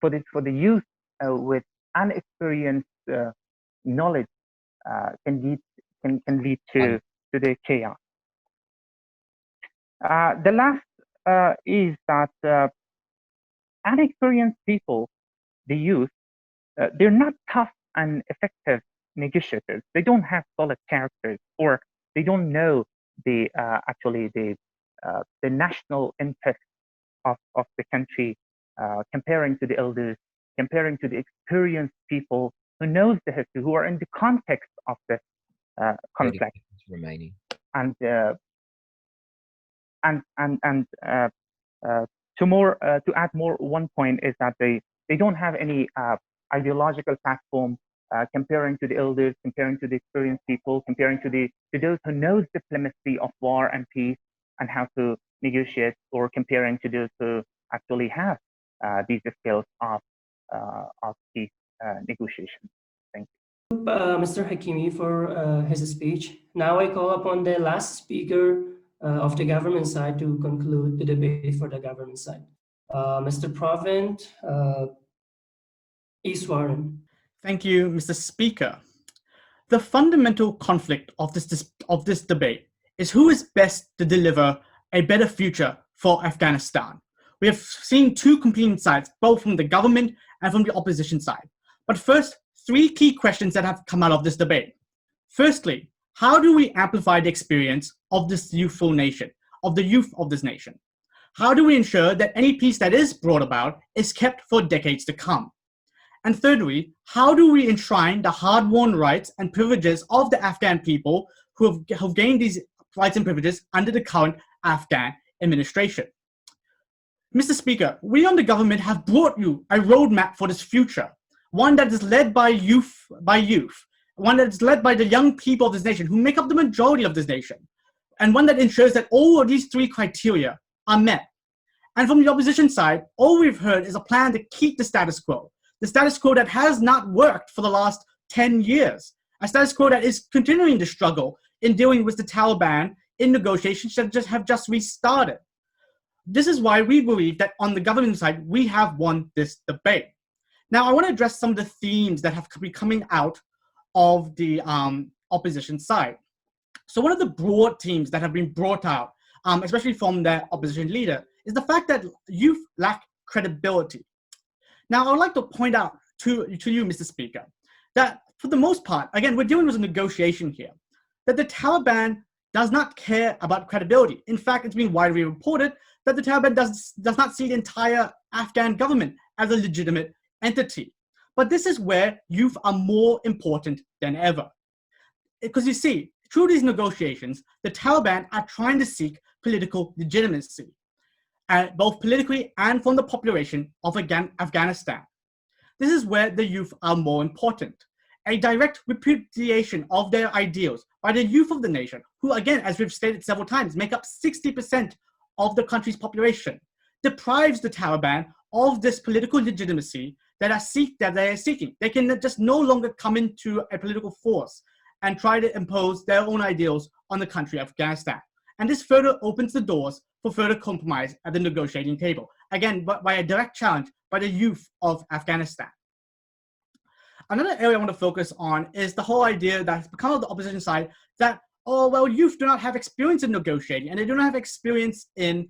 for the youth with unexperienced knowledge can lead to the chaos. The last is that unexperienced people, the youth, they're not tough and effective negotiators. They don't have solid characters, or they don't know the actually the national interest of the country, comparing to the elders, comparing to the experienced people who knows the history, who are in the context of this conflict. Remaining. And to add more, one point is that they don't have any ideological platform, comparing to the elders, comparing to the experienced people, comparing to those who knows diplomacy of war and peace and how to negotiate, or comparing to those who actually have these skills of peace negotiation. Thank you. Mr. Hakimi for his speech. Now I call upon the last speaker of the government side to conclude the debate for the government side. Mr. Pravind, Easwaran. Thank you, Mr. Speaker. The fundamental conflict of this debate is who is best to deliver a better future for Afghanistan. We have seen two competing sides, both from the government and from the opposition side. But first, three key questions that have come out of this debate. Firstly, how do we amplify the experience of this youthful nation, of the youth of this nation? How do we ensure that any peace that is brought about is kept for decades to come? And thirdly, how do we enshrine the hard-won rights and privileges of the Afghan people who have gained these rights and privileges under the current Afghan administration? Mr. Speaker, we on the government have brought you a roadmap for this future, one that is led by youth, one that is led by the young people of this nation who make up the majority of this nation, and one that ensures that all of these three criteria are met. And from the opposition side, all we've heard is a plan to keep the status quo that has not worked for the last 10 years, a status quo that is continuing to struggle in dealing with the Taliban in negotiations that have just restarted. This is why we believe that on the government side, we have won this debate. Now, I want to address some of the themes that have been coming out of the opposition side. So one of the broad themes that have been brought out, especially from the opposition leader, is the fact that youth lack credibility. Now, I would like to point out to you, Mr. Speaker, that for the most part, again, we're dealing with a negotiation here, that the Taliban does not care about credibility. In fact, it's been widely reported that the Taliban does not see the entire Afghan government as a legitimate entity. But this is where youth are more important than ever. Because you see, through these negotiations, the Taliban are trying to seek political legitimacy, both politically and from the population of Afghanistan. This is where the youth are more important. A direct repudiation of their ideals by the youth of the nation, who again, as we've stated several times, make up 60% of the country's population, deprives the Taliban of this political legitimacy that they are seeking. They can just no longer come into a political force and try to impose their own ideals on the country of Afghanistan. And this further opens the doors for further compromise at the negotiating table, again, by a direct challenge by the youth of Afghanistan. Another area I want to focus on is the whole idea that has become on the opposition side that, oh, well, youth do not have experience in negotiating and they do not have experience in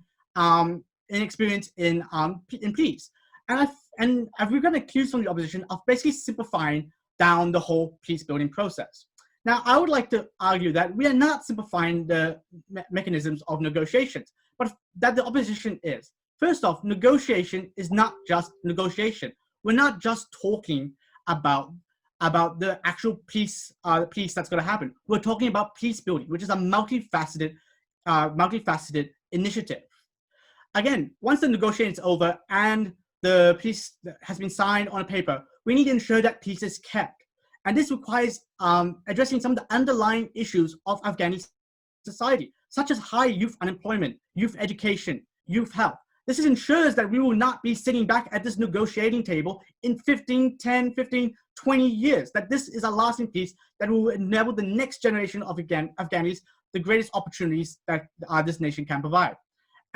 peace. And we're going to accuse from the opposition of basically simplifying down the whole peace building process. Now, I would like to argue that we are not simplifying the mechanisms of negotiations, but that the opposition is. First off, negotiation is not just negotiation. We're not just talking about the actual peace that's going to happen. We're talking about peace building, which is a multifaceted initiative. Again, once the negotiation is over and the peace has been signed on a paper, we need to ensure that peace is kept. And this requires addressing some of the underlying issues of Afghani society, such as high youth unemployment, youth education, youth health. This ensures that we will not be sitting back at this negotiating table in 15, 10, 15, 20 years, that this is a lasting peace that will enable the next generation of Afghanis the greatest opportunities that this nation can provide.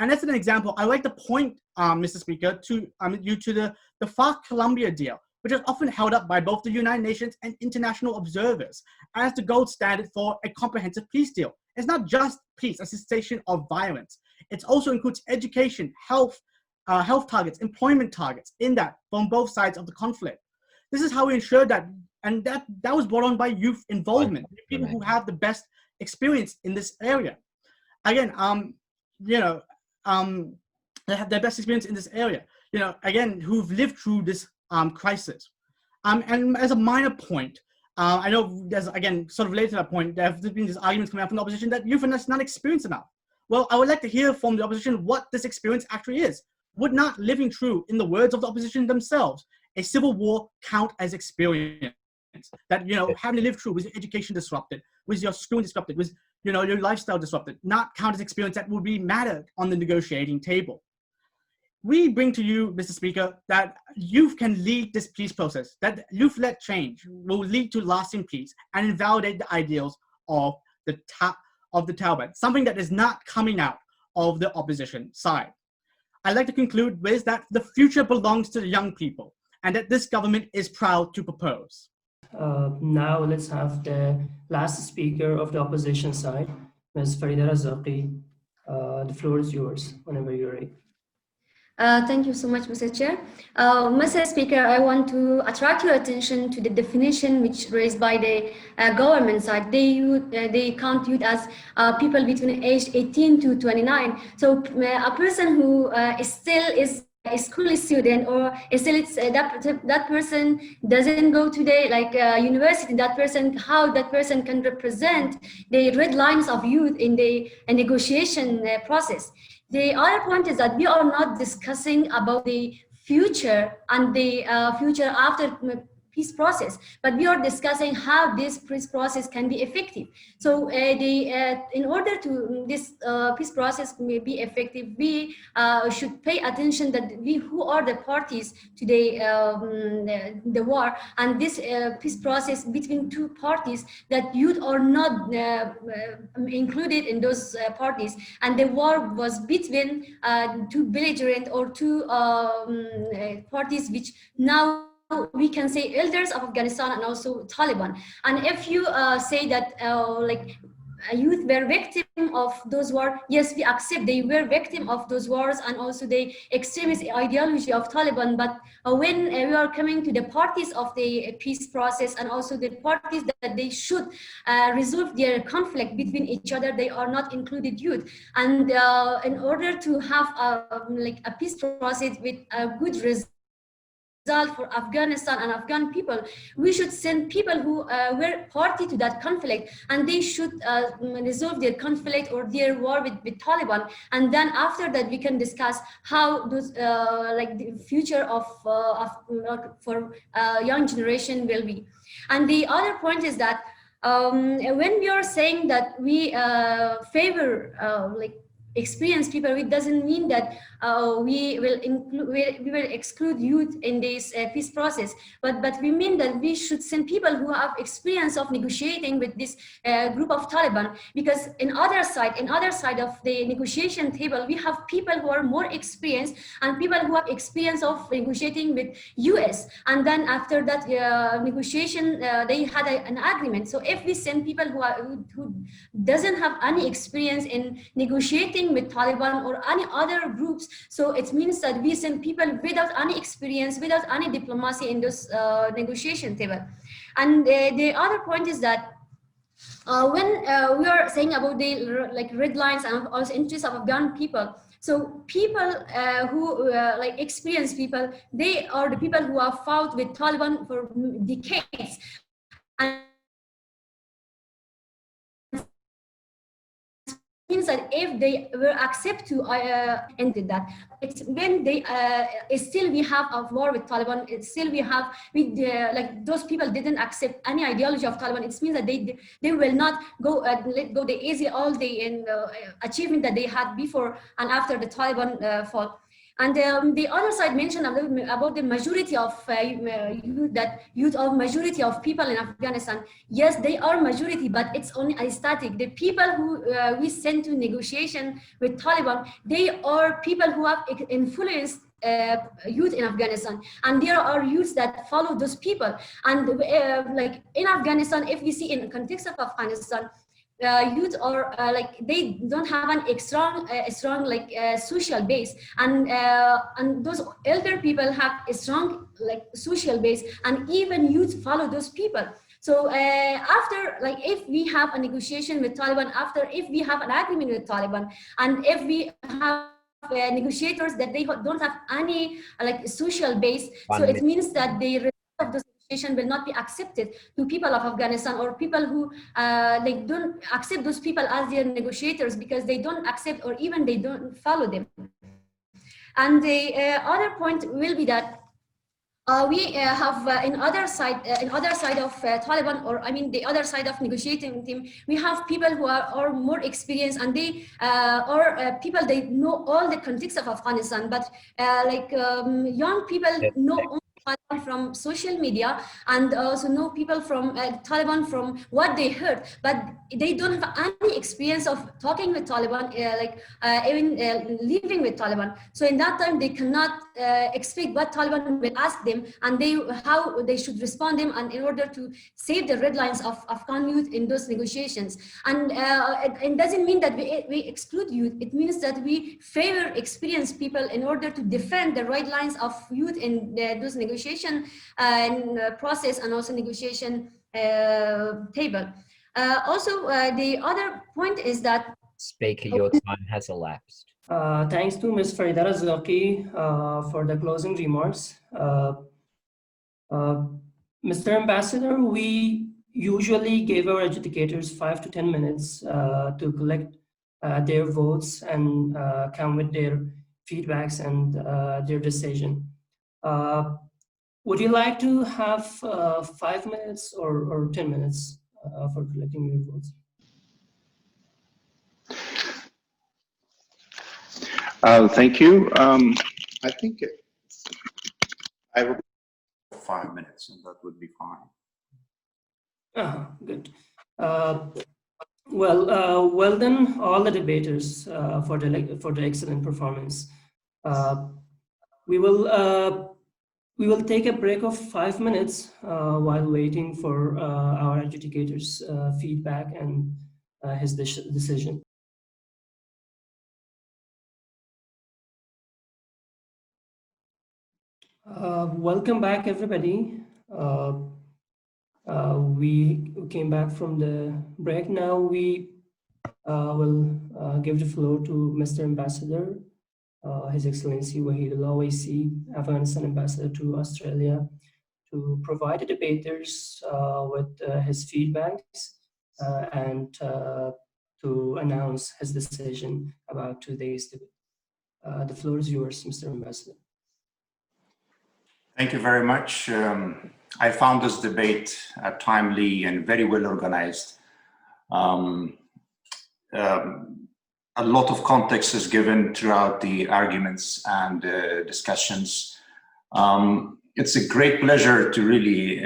And as an example, I like to point, Mr. Speaker, to you to the FARC-Colombia deal, which is often held up by both the United Nations and international observers as the gold standard for a comprehensive peace deal. It's not just peace, a cessation of violence. It also includes education, health targets, employment targets in that from both sides of the conflict. This is how we ensure that, and that was brought on by youth involvement, people who have the best experience in this area. Again, they have their best experience in this area, again, who've lived through this crisis. And as a minor point, I know there's, again, sort of related to that point, there have been these arguments coming out from the opposition that youth are not experienced enough. Well, I would like to hear from the opposition what this experience actually is. Would not living through, in the words of the opposition themselves, a civil war count as experience? That, having to live through, was your education disrupted? Was your schooling disrupted? Was, your lifestyle disrupted? Not count as experience that would be mattered on the negotiating table. We bring to you, Mr. Speaker, that youth can lead this peace process, that youth-led change will lead to lasting peace and invalidate the ideals of the Taliban, something that is not coming out of the opposition side. I'd like to conclude with that the future belongs to the young people and that this government is proud to propose. Now let's have the last speaker of the opposition side, Ms. Farida Razaqi. The floor is yours whenever you're ready. Thank you so much, Mr. Chair. Mr. Speaker, I want to attract your attention to the definition which raised by the government side. They count youth as people between age 18 to 29. So a person who still is a school student or still that person doesn't go to the university, how that person can represent the red lines of youth in the negotiation process. The other point is that we are not discussing about the future and the future after peace process, but we are discussing how this peace process can be effective. So in order to this peace process may be effective, we should pay attention that who are the parties to the war, and this peace process between two parties, that youth are not included in those parties, and the war was between two belligerent or two parties which now we can say elders of Afghanistan and also Taliban. And if you say that youth were victim of those wars, yes, we accept they were victim of those wars and also the extremist ideology of Taliban. But when we are coming to the parties of the peace process and also the parties that they should resolve their conflict between each other, they are not included youth. And in order to have a peace process with a good result for Afghanistan and Afghan people, we should send people who were party to that conflict, and they should resolve their conflict or their war with Taliban. And then after that, we can discuss how those the future for young generation will be. And the other point is that when we are saying that we favor experienced people, it doesn't mean that we will exclude youth in this peace process, but we mean that we should send people who have experience of negotiating with this group of Taliban, because in other side of the negotiation table, we have people who are more experienced and people who have experience of negotiating with US, and then after that negotiation they had an agreement. So if we send people who doesn't have any experience in negotiating with Taliban or any other groups, so it means that we send people without any experience, without any diplomacy in this negotiation table. And the other point is that when we are saying about the like red lines and also interests of Afghan people, so people who like experienced people, they are the people who have fought with Taliban for decades, and means that if they were accept to ended that, it's when they still we have a war with Taliban, it's still we have with like those people didn't accept any ideology of Taliban. It means that they will not go let go the easy all the in achievement that they had before and after the Taliban fall. And the other side mentioned a little bit about the majority of youth of majority of people in Afghanistan. Yes, they are majority, but it's only a static. The people who we send to negotiation with Taliban, they are people who have influenced youth in Afghanistan, and there are youths that follow those people. And like in Afghanistan, if we see in the context of Afghanistan, youth are like they don't have a strong like social base, and those elder people have a strong like social base, and even youth follow those people. So after like if we have a negotiation with Taliban, after if we have an agreement with Taliban, and if we have negotiators that they don't have any like social base, so it means that the result of those will not be accepted to people of Afghanistan, or people who they don't accept those people as their negotiators because they don't accept or even they don't follow them. And the other point will be that we have in other side of Taliban, or I mean the other side of negotiating team, we have people who are more experienced, and they are people they know all the context of Afghanistan, but like young people know only Taliban from social media, and also know people from Taliban from what they heard, but they don't have any experience of talking with Taliban, even living with Taliban. So in that time, they cannot expect what Taliban will ask them, and how they should respond them, and in order to save the red lines of Afghan youth in those negotiations. And it doesn't mean that we exclude youth. It means that we favor experienced people in order to defend the red lines of youth in those negotiation process, and also negotiation table. Also, the other point is that Speaker, your time has elapsed. Thanks to Ms. Farida Razaqi for the closing remarks. Mr. Ambassador, we usually give our educators 5 to 10 minutes to collect their votes and come with their feedbacks and their decision. Would you like to have 5 minutes or 10 minutes for collecting your votes? Thank you. I think I will 5 minutes, and that would be fine. Good. Well done, all the debaters for the excellent performance. We will take a break of 5 minutes while waiting for our educators' feedback and his decision. Welcome back, everybody. We came back from the break. Now we will give the floor to Mr. Ambassador, His Excellency Wahidullah Owaisi, Afghanistan Ambassador to Australia, to provide the debaters with his feedbacks and to announce his decision about today's debate. The floor is yours, Mr. Ambassador. Thank you very much. I found this debate timely and very well organized. A lot of context is given throughout the arguments and discussions. It's a great pleasure to really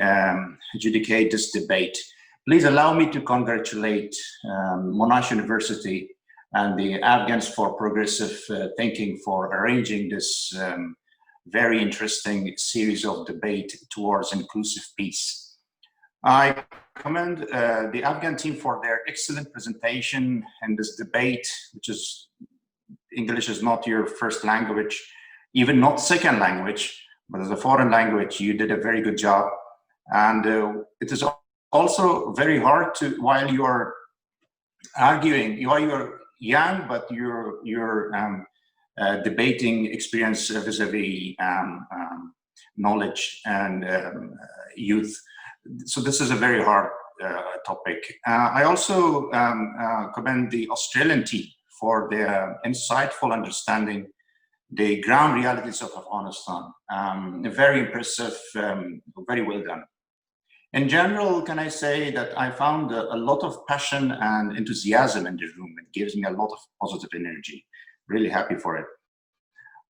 adjudicate this debate. Please allow me to congratulate Monash University and the Afghans for Progressive Thinking for arranging this very interesting series of debate towards inclusive peace. I commend the Afghan team for their excellent presentation in this debate, which is English is not your first language, even not second language, but as a foreign language, you did a very good job. And it is also very hard to, while you are arguing, you're young, but you're debating experience vis-a-vis knowledge and youth. So this is a very hard topic. I also commend the Australian team for their insightful understanding the ground realities of Afghanistan. Very impressive, very well done. In general, can I say that I found a lot of passion and enthusiasm in the room. It gives me a lot of positive energy. Really happy for it.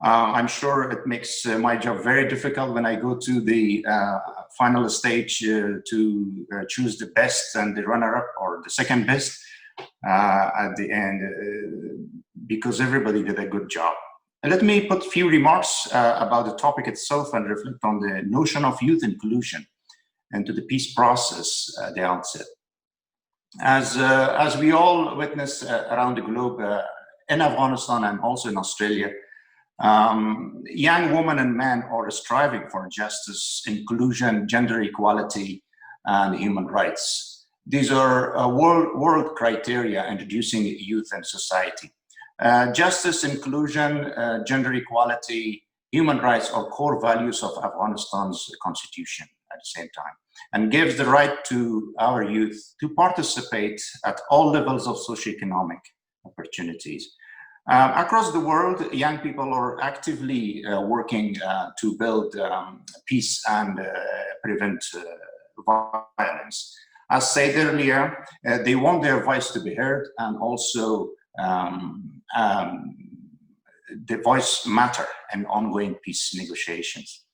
I'm sure it makes my job very difficult when I go to the final stage to choose the best and the runner-up or the second best at the end, because everybody did a good job. And let me put a few remarks about the topic itself and reflect on the notion of youth inclusion and to the peace process at the outset. As we all witness around the globe, in Afghanistan and also in Australia, young women and men are striving for justice, inclusion, gender equality, and human rights. These are world criteria introducing youth and society. Justice, inclusion, gender equality, human rights are core values of Afghanistan's constitution at the same time, and gives the right to our youth to participate at all levels of socioeconomic opportunities. Across the world, young people are actively working to build peace and prevent violence. As said earlier, they want their voice to be heard, and also the voice matter in ongoing peace negotiations.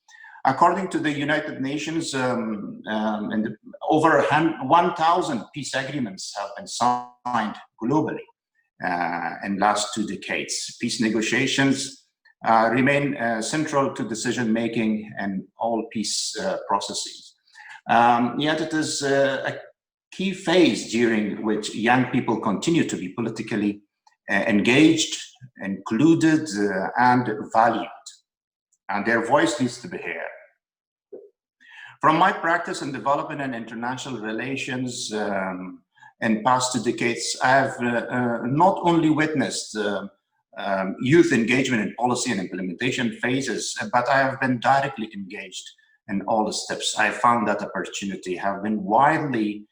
According to the United Nations, over 1,000 peace agreements have been signed globally in the last 2 decades. Peace negotiations remain central to decision-making and all peace processes. Yet it is a key phase during which young people continue to be politically engaged, included, and valued, and their voice needs to be heard. From my practice in development and international relations in past 2 decades, I have not only witnessed youth engagement in policy and implementation phases, but I have been directly engaged in all the steps. I found that opportunity have been widely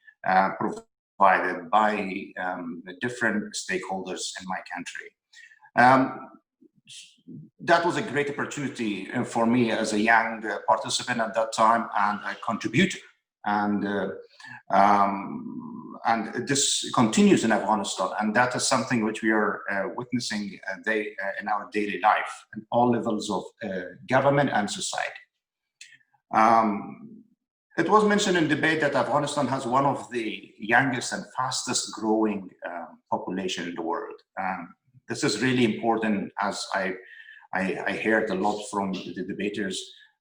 provided by the different stakeholders in my country. That was a great opportunity for me as a young participant at that time and a contributor. And this continues in Afghanistan, and that is something which we are witnessing in our daily life at all levels of government and society. It was mentioned in debate that Afghanistan has one of the youngest and fastest growing population in the world. This is really important, as I heard a lot from the debaters,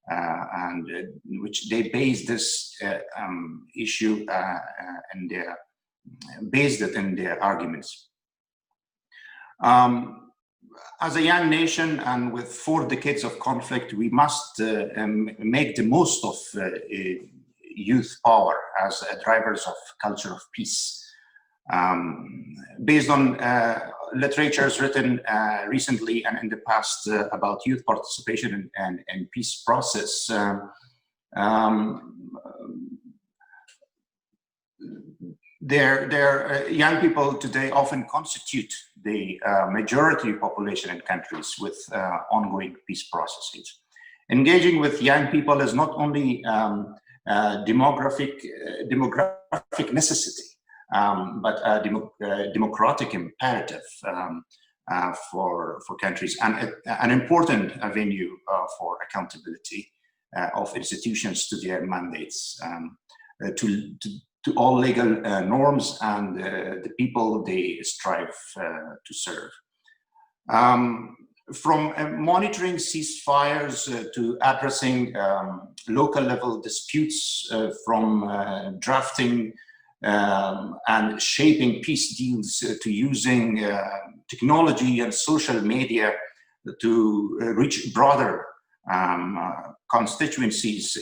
and which they base this issue and based it in their arguments. As a young nation and with 4 decades of conflict, we must make the most of youth power as drivers of culture of peace. Based on literatures written recently and in the past about youth participation and peace process, young people today often constitute the majority population in countries with ongoing peace processes. Engaging with young people is not only demographic necessity, but a democratic imperative for countries, and an important venue for accountability of institutions to their mandates, to all legal norms and the people they strive to serve. From monitoring ceasefires to addressing local level disputes, from drafting and shaping peace deals to using technology and social media to reach broader constituencies,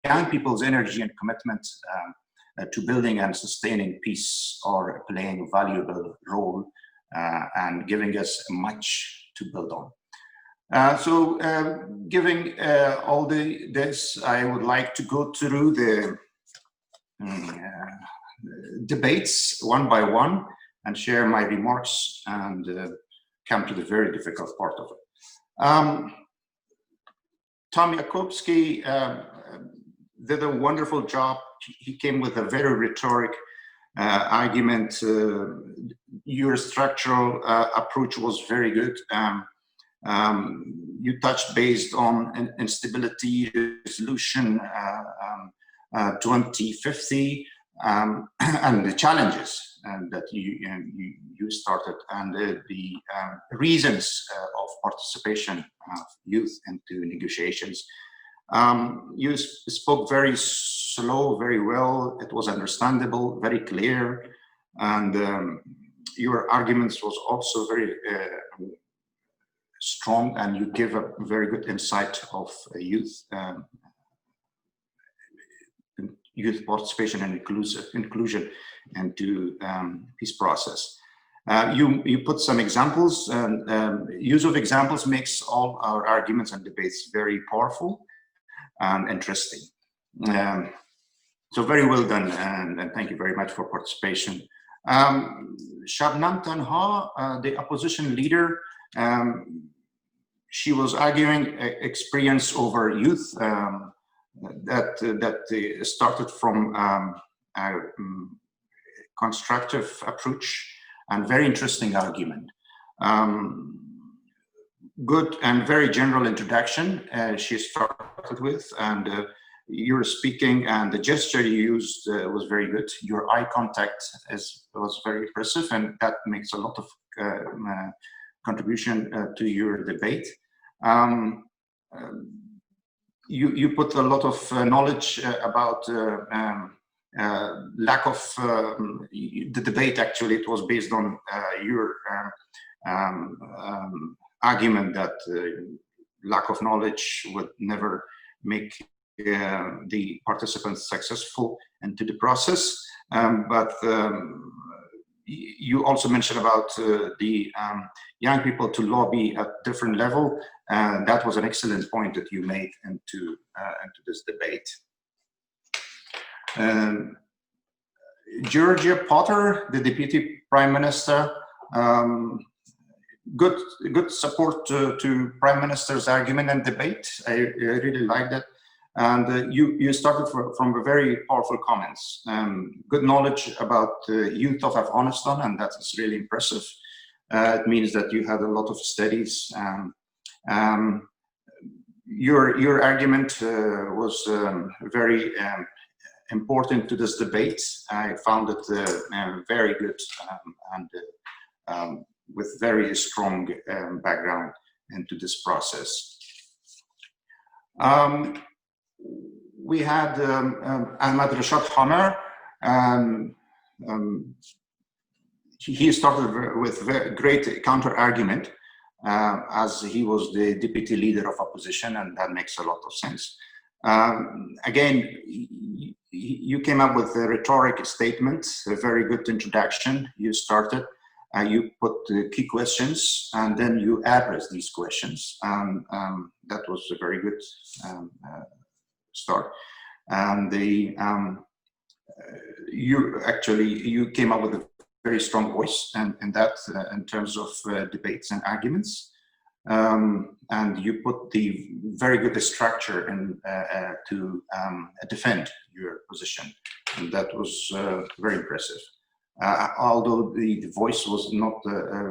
young people's energy and commitment to building and sustaining peace are playing a valuable role and giving us much to build on. Giving all this, I would like to go through the debates one by one and share my remarks and come to the very difficult part of it. Tom Yakubowski did a wonderful job. He came with a very rhetoric argument. Your structural approach was very good. You touched based on instability resolution 2050 and the challenges that you started and the reasons of participation of youth into negotiations. You spoke very slow, very well. It was understandable, very clear, and your arguments was also very strong, and you give a very good insight of youth participation and inclusion into peace process. You put some examples, and use of examples makes all our arguments and debates very powerful and interesting. So very well done, and thank you very much for participation. Shabnam Tanha, the opposition leader, she was arguing experience over youth that started from a constructive approach and very interesting argument. Good and very general introduction she started with, and your speaking and the gesture you used was very good. Your eye contact was very impressive, and that makes a lot of contribution to your debate. You put a lot of knowledge about lack of the debate. Actually, it was based on your argument that lack of knowledge would never make the participants successful into the process. But you also mentioned about the young people to lobby at different level. That was an excellent point that you made into this debate. Georgia Potter, the Deputy Prime Minister, good support to Prime Minister's argument and debate. I really liked it. And you started from a very powerful comments. Good knowledge about the youth of Afghanistan, and that is really impressive. It means that you had a lot of studies. Your argument was very important to this debate. I found it very good and with very strong background into this process. We had Ahmad Reshad Hammer. He started with very great counter argument as he was the deputy leader of opposition, and that makes a lot of sense. Again, you came up with a rhetoric statement, a very good introduction. You started, you put the key questions, and then you address these questions. That was a very good start. And you came up with a very strong voice, and that in terms of debates and arguments. And you put the very good structure in, to defend your position, and that was very impressive. Although the voice was not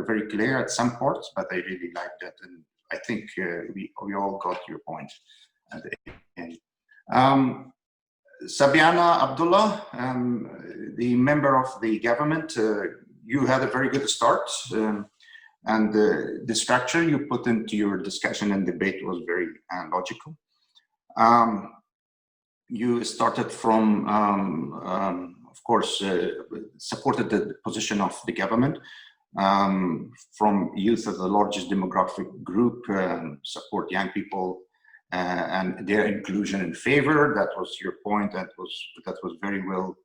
very clear at some parts, but I really liked that, and I think we all got your point at the end. Sabaina Abdullah, the member of the government, you had a very good start, and the structure you put into your discussion and debate was very logical. You started from, of course, supported the position of the government, from youth as the largest demographic group, support young people, and their inclusion in favor. That was your point. That was very well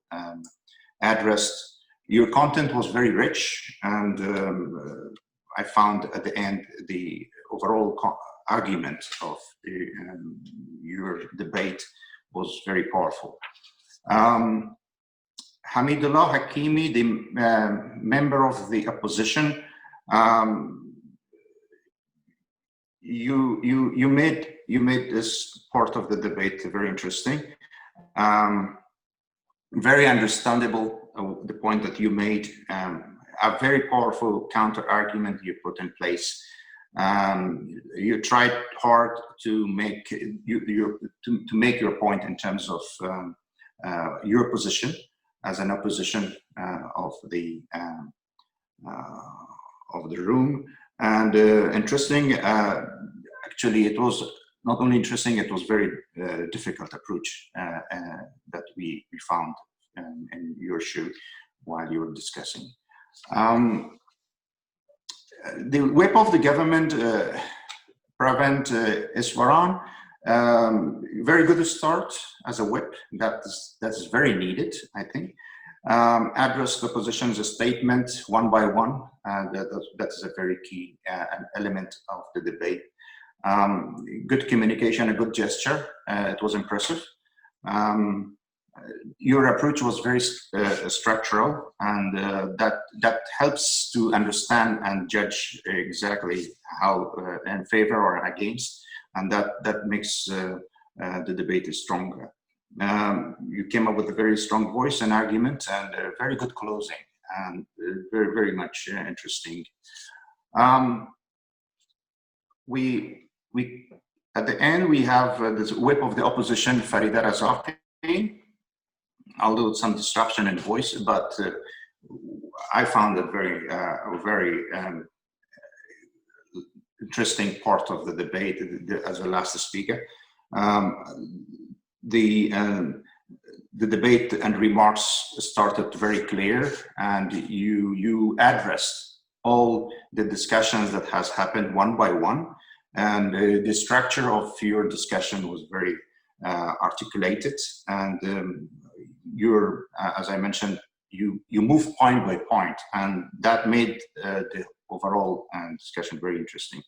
addressed. Your content was very rich, and I found at the end the overall argument of your debate was very powerful. Hamidullah Hakimi, the member of the opposition, you made this part of the debate very interesting, very understandable. The point that you made, a very powerful counter argument you put in place. You tried hard to make to make your point in terms of your position as an opposition of the room, and interesting. Actually, it was not only interesting; it was very difficult approach that we found in your show while you were discussing. The whip of the government, Pravind Easwaran, very good start as a whip. That's very needed, I think. Address the opposition's statement one by one. That is a very key element of the debate. Good communication, a good gesture. It was impressive. Your approach was very structural, and that helps to understand and judge exactly how in favor or against, and that makes the debate stronger. You came up with a very strong voice and argument, and a very good closing, and very, very much interesting. We at the end we have this whip of the opposition, Farida Razaqi. Although some disruption in voice, but I found it very, very interesting part of the debate as a last speaker. The debate and remarks started very clear, and you addressed all the discussions that has happened one by one, and the structure of your discussion was very articulated, and as I mentioned, you move point by point, and that made the overall discussion very interesting.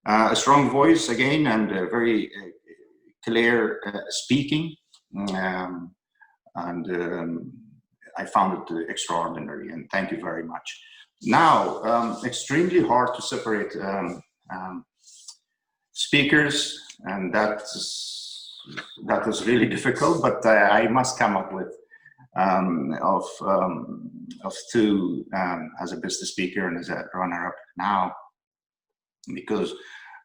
A strong voice again, and very clear speaking, and I found it extraordinary, and thank you very much. Now, extremely hard to separate speakers, and that is really difficult, but I must come up with of two as a business speaker and as a runner-up now, because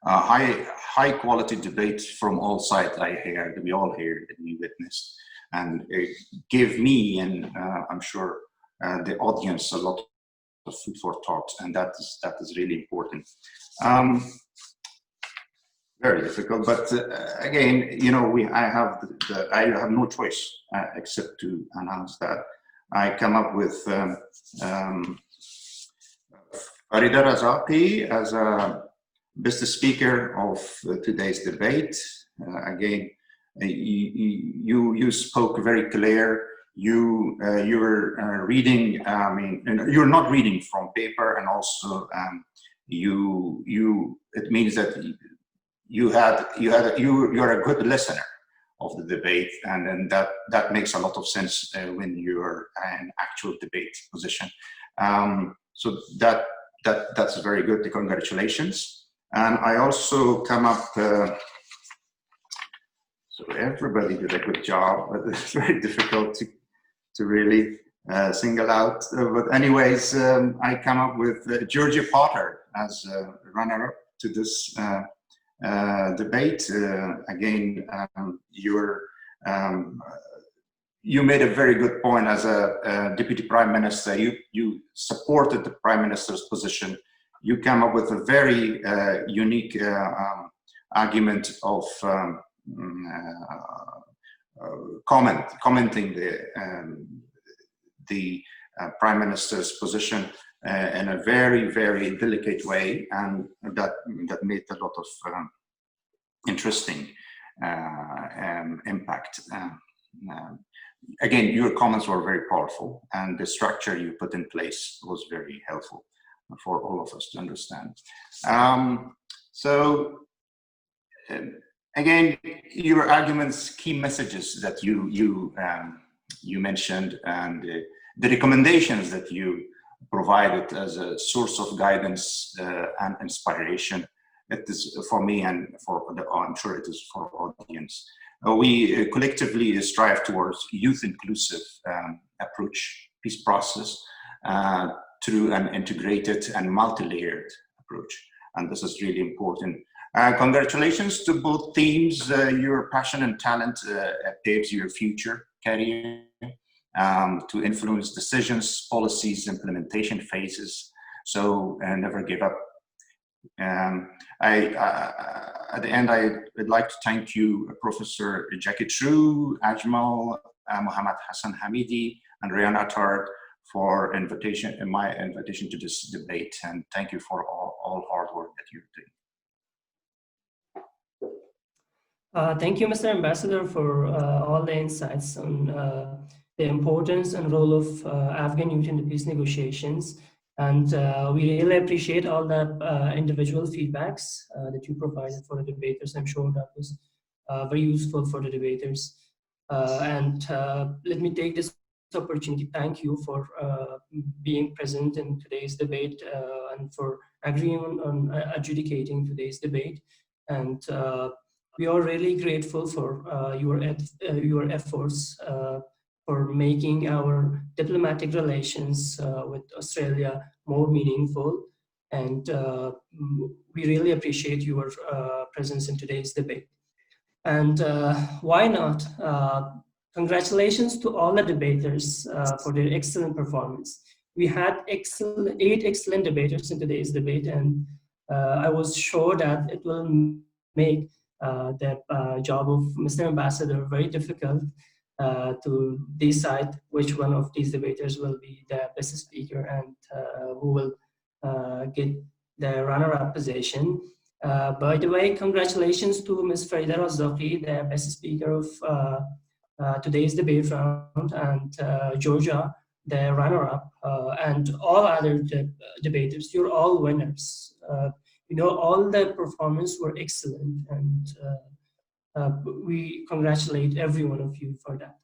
high quality debate from all sides we all heard, and we witnessed, and it gave me, and I'm sure the audience, a lot of food for thought, and that is really important. Very difficult, but again, you know, I have no choice except to announce that I come up with Farida Razaqi as a business speaker of today's debate. Again, you spoke very clear. You're reading. I mean, you're not reading from paper, and also it means that you're a good listener of the debate, and that makes a lot of sense when you're in actual debate position. So that's very good. Congratulations. And I also come up. So everybody did a good job, but it's very difficult to really single out. But anyways, I come up with Georgia Potter as a runner-up to this debate. Again, you made a very good point as a deputy prime minister. You supported the prime minister's position. You came up with a very unique argument of commenting the prime minister's position in a very, very delicate way, and that made a lot of interesting impact. Again, your comments were very powerful, and the structure you put in place was very helpful for all of us to understand. Again, your arguments, key messages that you mentioned, and the recommendations that you provided as a source of guidance and inspiration. It is for me, and I'm sure it is for our audience. We collectively strive towards youth inclusive approach, peace process, through an integrated and multi-layered approach. And this is really important. Congratulations to both teams. Your passion and talent paves your future career to influence decisions, policies, implementation phases. So never give up. At the end, I would like to thank you, Professor Jackie True, Ajmal, Muhammad Hassan Hamidi, and Rayan Attar for my invitation to this debate. And thank you for all hard work that you're doing. Thank you, Mr. Ambassador, for all the insights on the importance and role of Afghan youth in the peace negotiations. And we really appreciate all the individual feedbacks that you provided for the debaters. I'm sure that was very useful for the debaters. Let me take this opportunity. Thank you for being present in today's debate and for agreeing on adjudicating today's debate. And we are really grateful for your efforts for making our diplomatic relations with Australia more meaningful. And we really appreciate your presence in today's debate. And why not? Congratulations to all the debaters for their excellent performance. We had 8 excellent debaters in today's debate, and I was sure that it will make the job of Mr. Ambassador very difficult to decide which one of these debaters will be the best speaker and who will get the runner-up position. By the way, congratulations to Ms. Farida Razaqi, the best speaker of today's debate round, and Georgia, the runner-up, and all other debaters. You're all winners. All the performances were excellent, and we congratulate every one of you for that.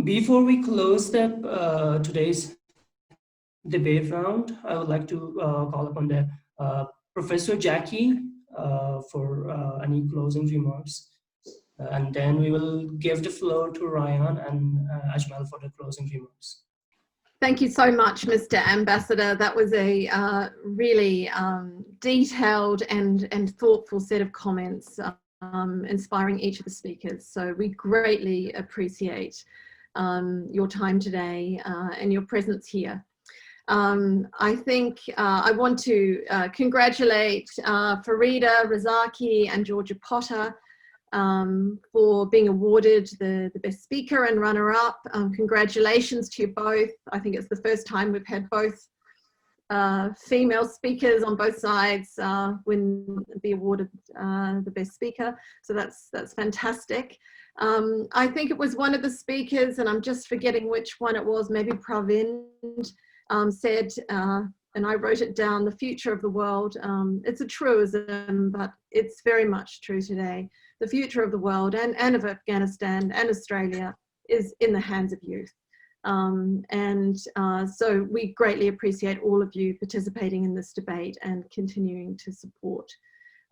Before we close today's debate round, I would like to call upon the Professor Jackie for any closing remarks. And then we will give the floor to Ryan and Ajmal for the closing remarks. Thank you so much, Mr. Ambassador. That was a really detailed and thoughtful set of comments, inspiring each of the speakers. So we greatly appreciate your time today and your presence here. I think I want to congratulate Farida, Razaqi, and Georgia Potter for being awarded the best speaker and runner-up. Congratulations to you both. I think it's the first time we've had both female speakers on both sides be awarded the best speaker. So that's fantastic. I think it was one of the speakers, and I'm just forgetting which one it was, maybe Pravind, said, and I wrote it down, the future of the world. It's a truism, but it's very much true today. The future of the world and of Afghanistan and Australia is in the hands of youth. So we greatly appreciate all of you participating in this debate and continuing to support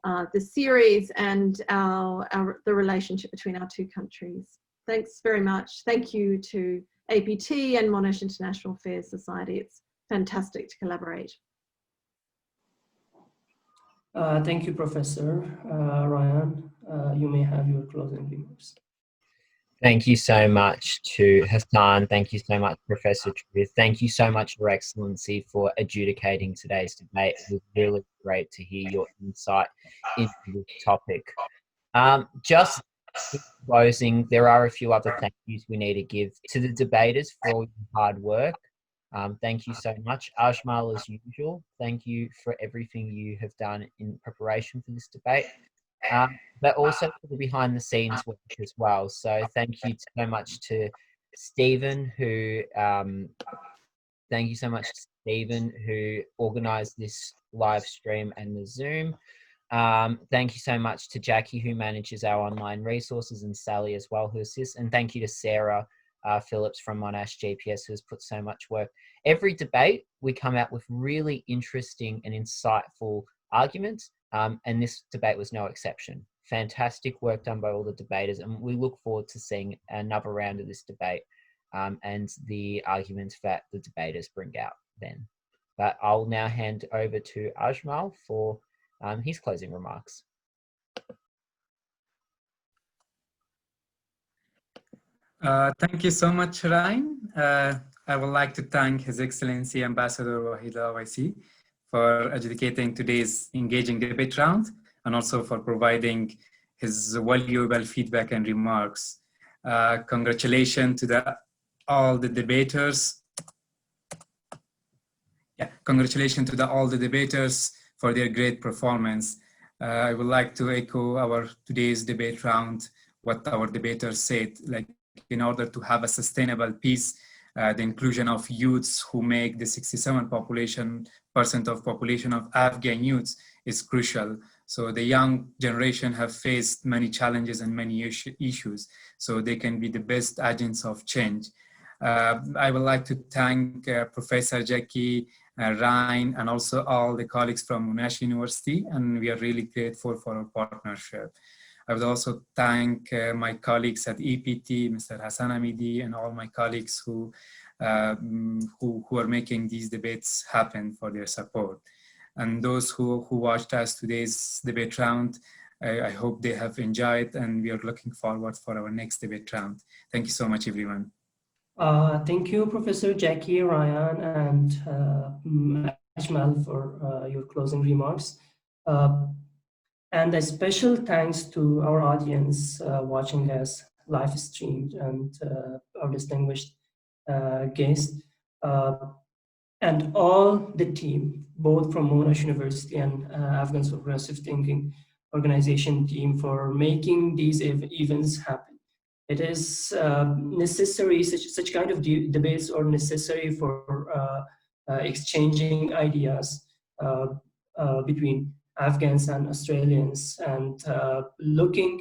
the series and the relationship between our two countries. Thanks very much. Thank you to APT and Monash International Affairs Society. It's fantastic to collaborate. Thank you, Professor. Ryan, you may have your closing remarks. Thank you so much to Hassan. Thank you so much, Professor True. Thank you so much, Your Excellency, for adjudicating today's debate. It was really great to hear your insight into this topic. Just in closing, there are a few other thank yous we need to give to the debaters for all your hard work. Thank you so much. Ajmal, as usual, thank you for everything you have done in preparation for this debate, but also for the behind the scenes work as well. So thank you so much to Stephen, who organized this live stream and the Zoom. Thank you so much to Jackie, who manages our online resources, and Sally as well, who assists. And thank you to Sarah Phillips from Monash GPS, who has put so much work. Every debate, we come out with really interesting and insightful arguments, and this debate was no exception. Fantastic work done by all the debaters, and we look forward to seeing another round of this debate and the arguments that the debaters bring out then. But I'll now hand over to Ajmal for his closing remarks. Thank you so much, Ryan. I would like to thank His Excellency Ambassador Wahida Waisi for adjudicating today's engaging debate round, and also for providing his valuable feedback and remarks. Congratulations to all the debaters. Congratulations to all the debaters for their great performance. I would like to echo our today's debate round, what our debaters said, like in order to have a sustainable peace, the inclusion of youths who make the 67% of population of Afghan youths is crucial. So the young generation have faced many challenges and many issues, so they can be the best agents of change. I would like to thank Professor Jackie, Ryan, and also all the colleagues from Monash University, and we are really grateful for our partnership. I would also thank my colleagues at EPT, Mr. Hassan Amidi, and all my colleagues who are making these debates happen, for their support. And those who watched us today's debate round, I hope they have enjoyed, and we are looking forward for our next debate round. Thank you so much, everyone. Thank you, Professor Jackie, Ryan, and Ajmal for your closing remarks. And a special thanks to our audience watching us live streamed, and our distinguished guests, and all the team, both from Monash University and Afghan Progressive Thinking Organization team, for making these events happen. It is necessary, such kind of debates are necessary for exchanging ideas between Afghans and Australians, and looking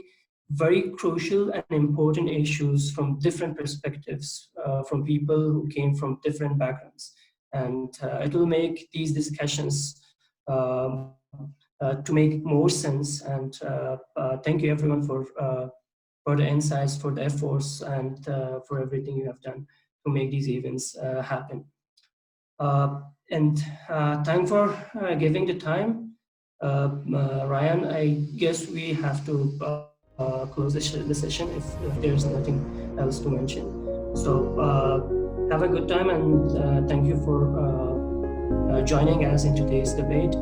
very crucial and important issues from different perspectives, from people who came from different backgrounds. And it will make these discussions to make more sense. And thank you everyone for the insights, for the efforts, and for everything you have done to make these events happen. And thank for giving the time. Ryan, I guess we have to close the session if there's nothing else to mention. So have a good time, and thank you for joining us in today's debate.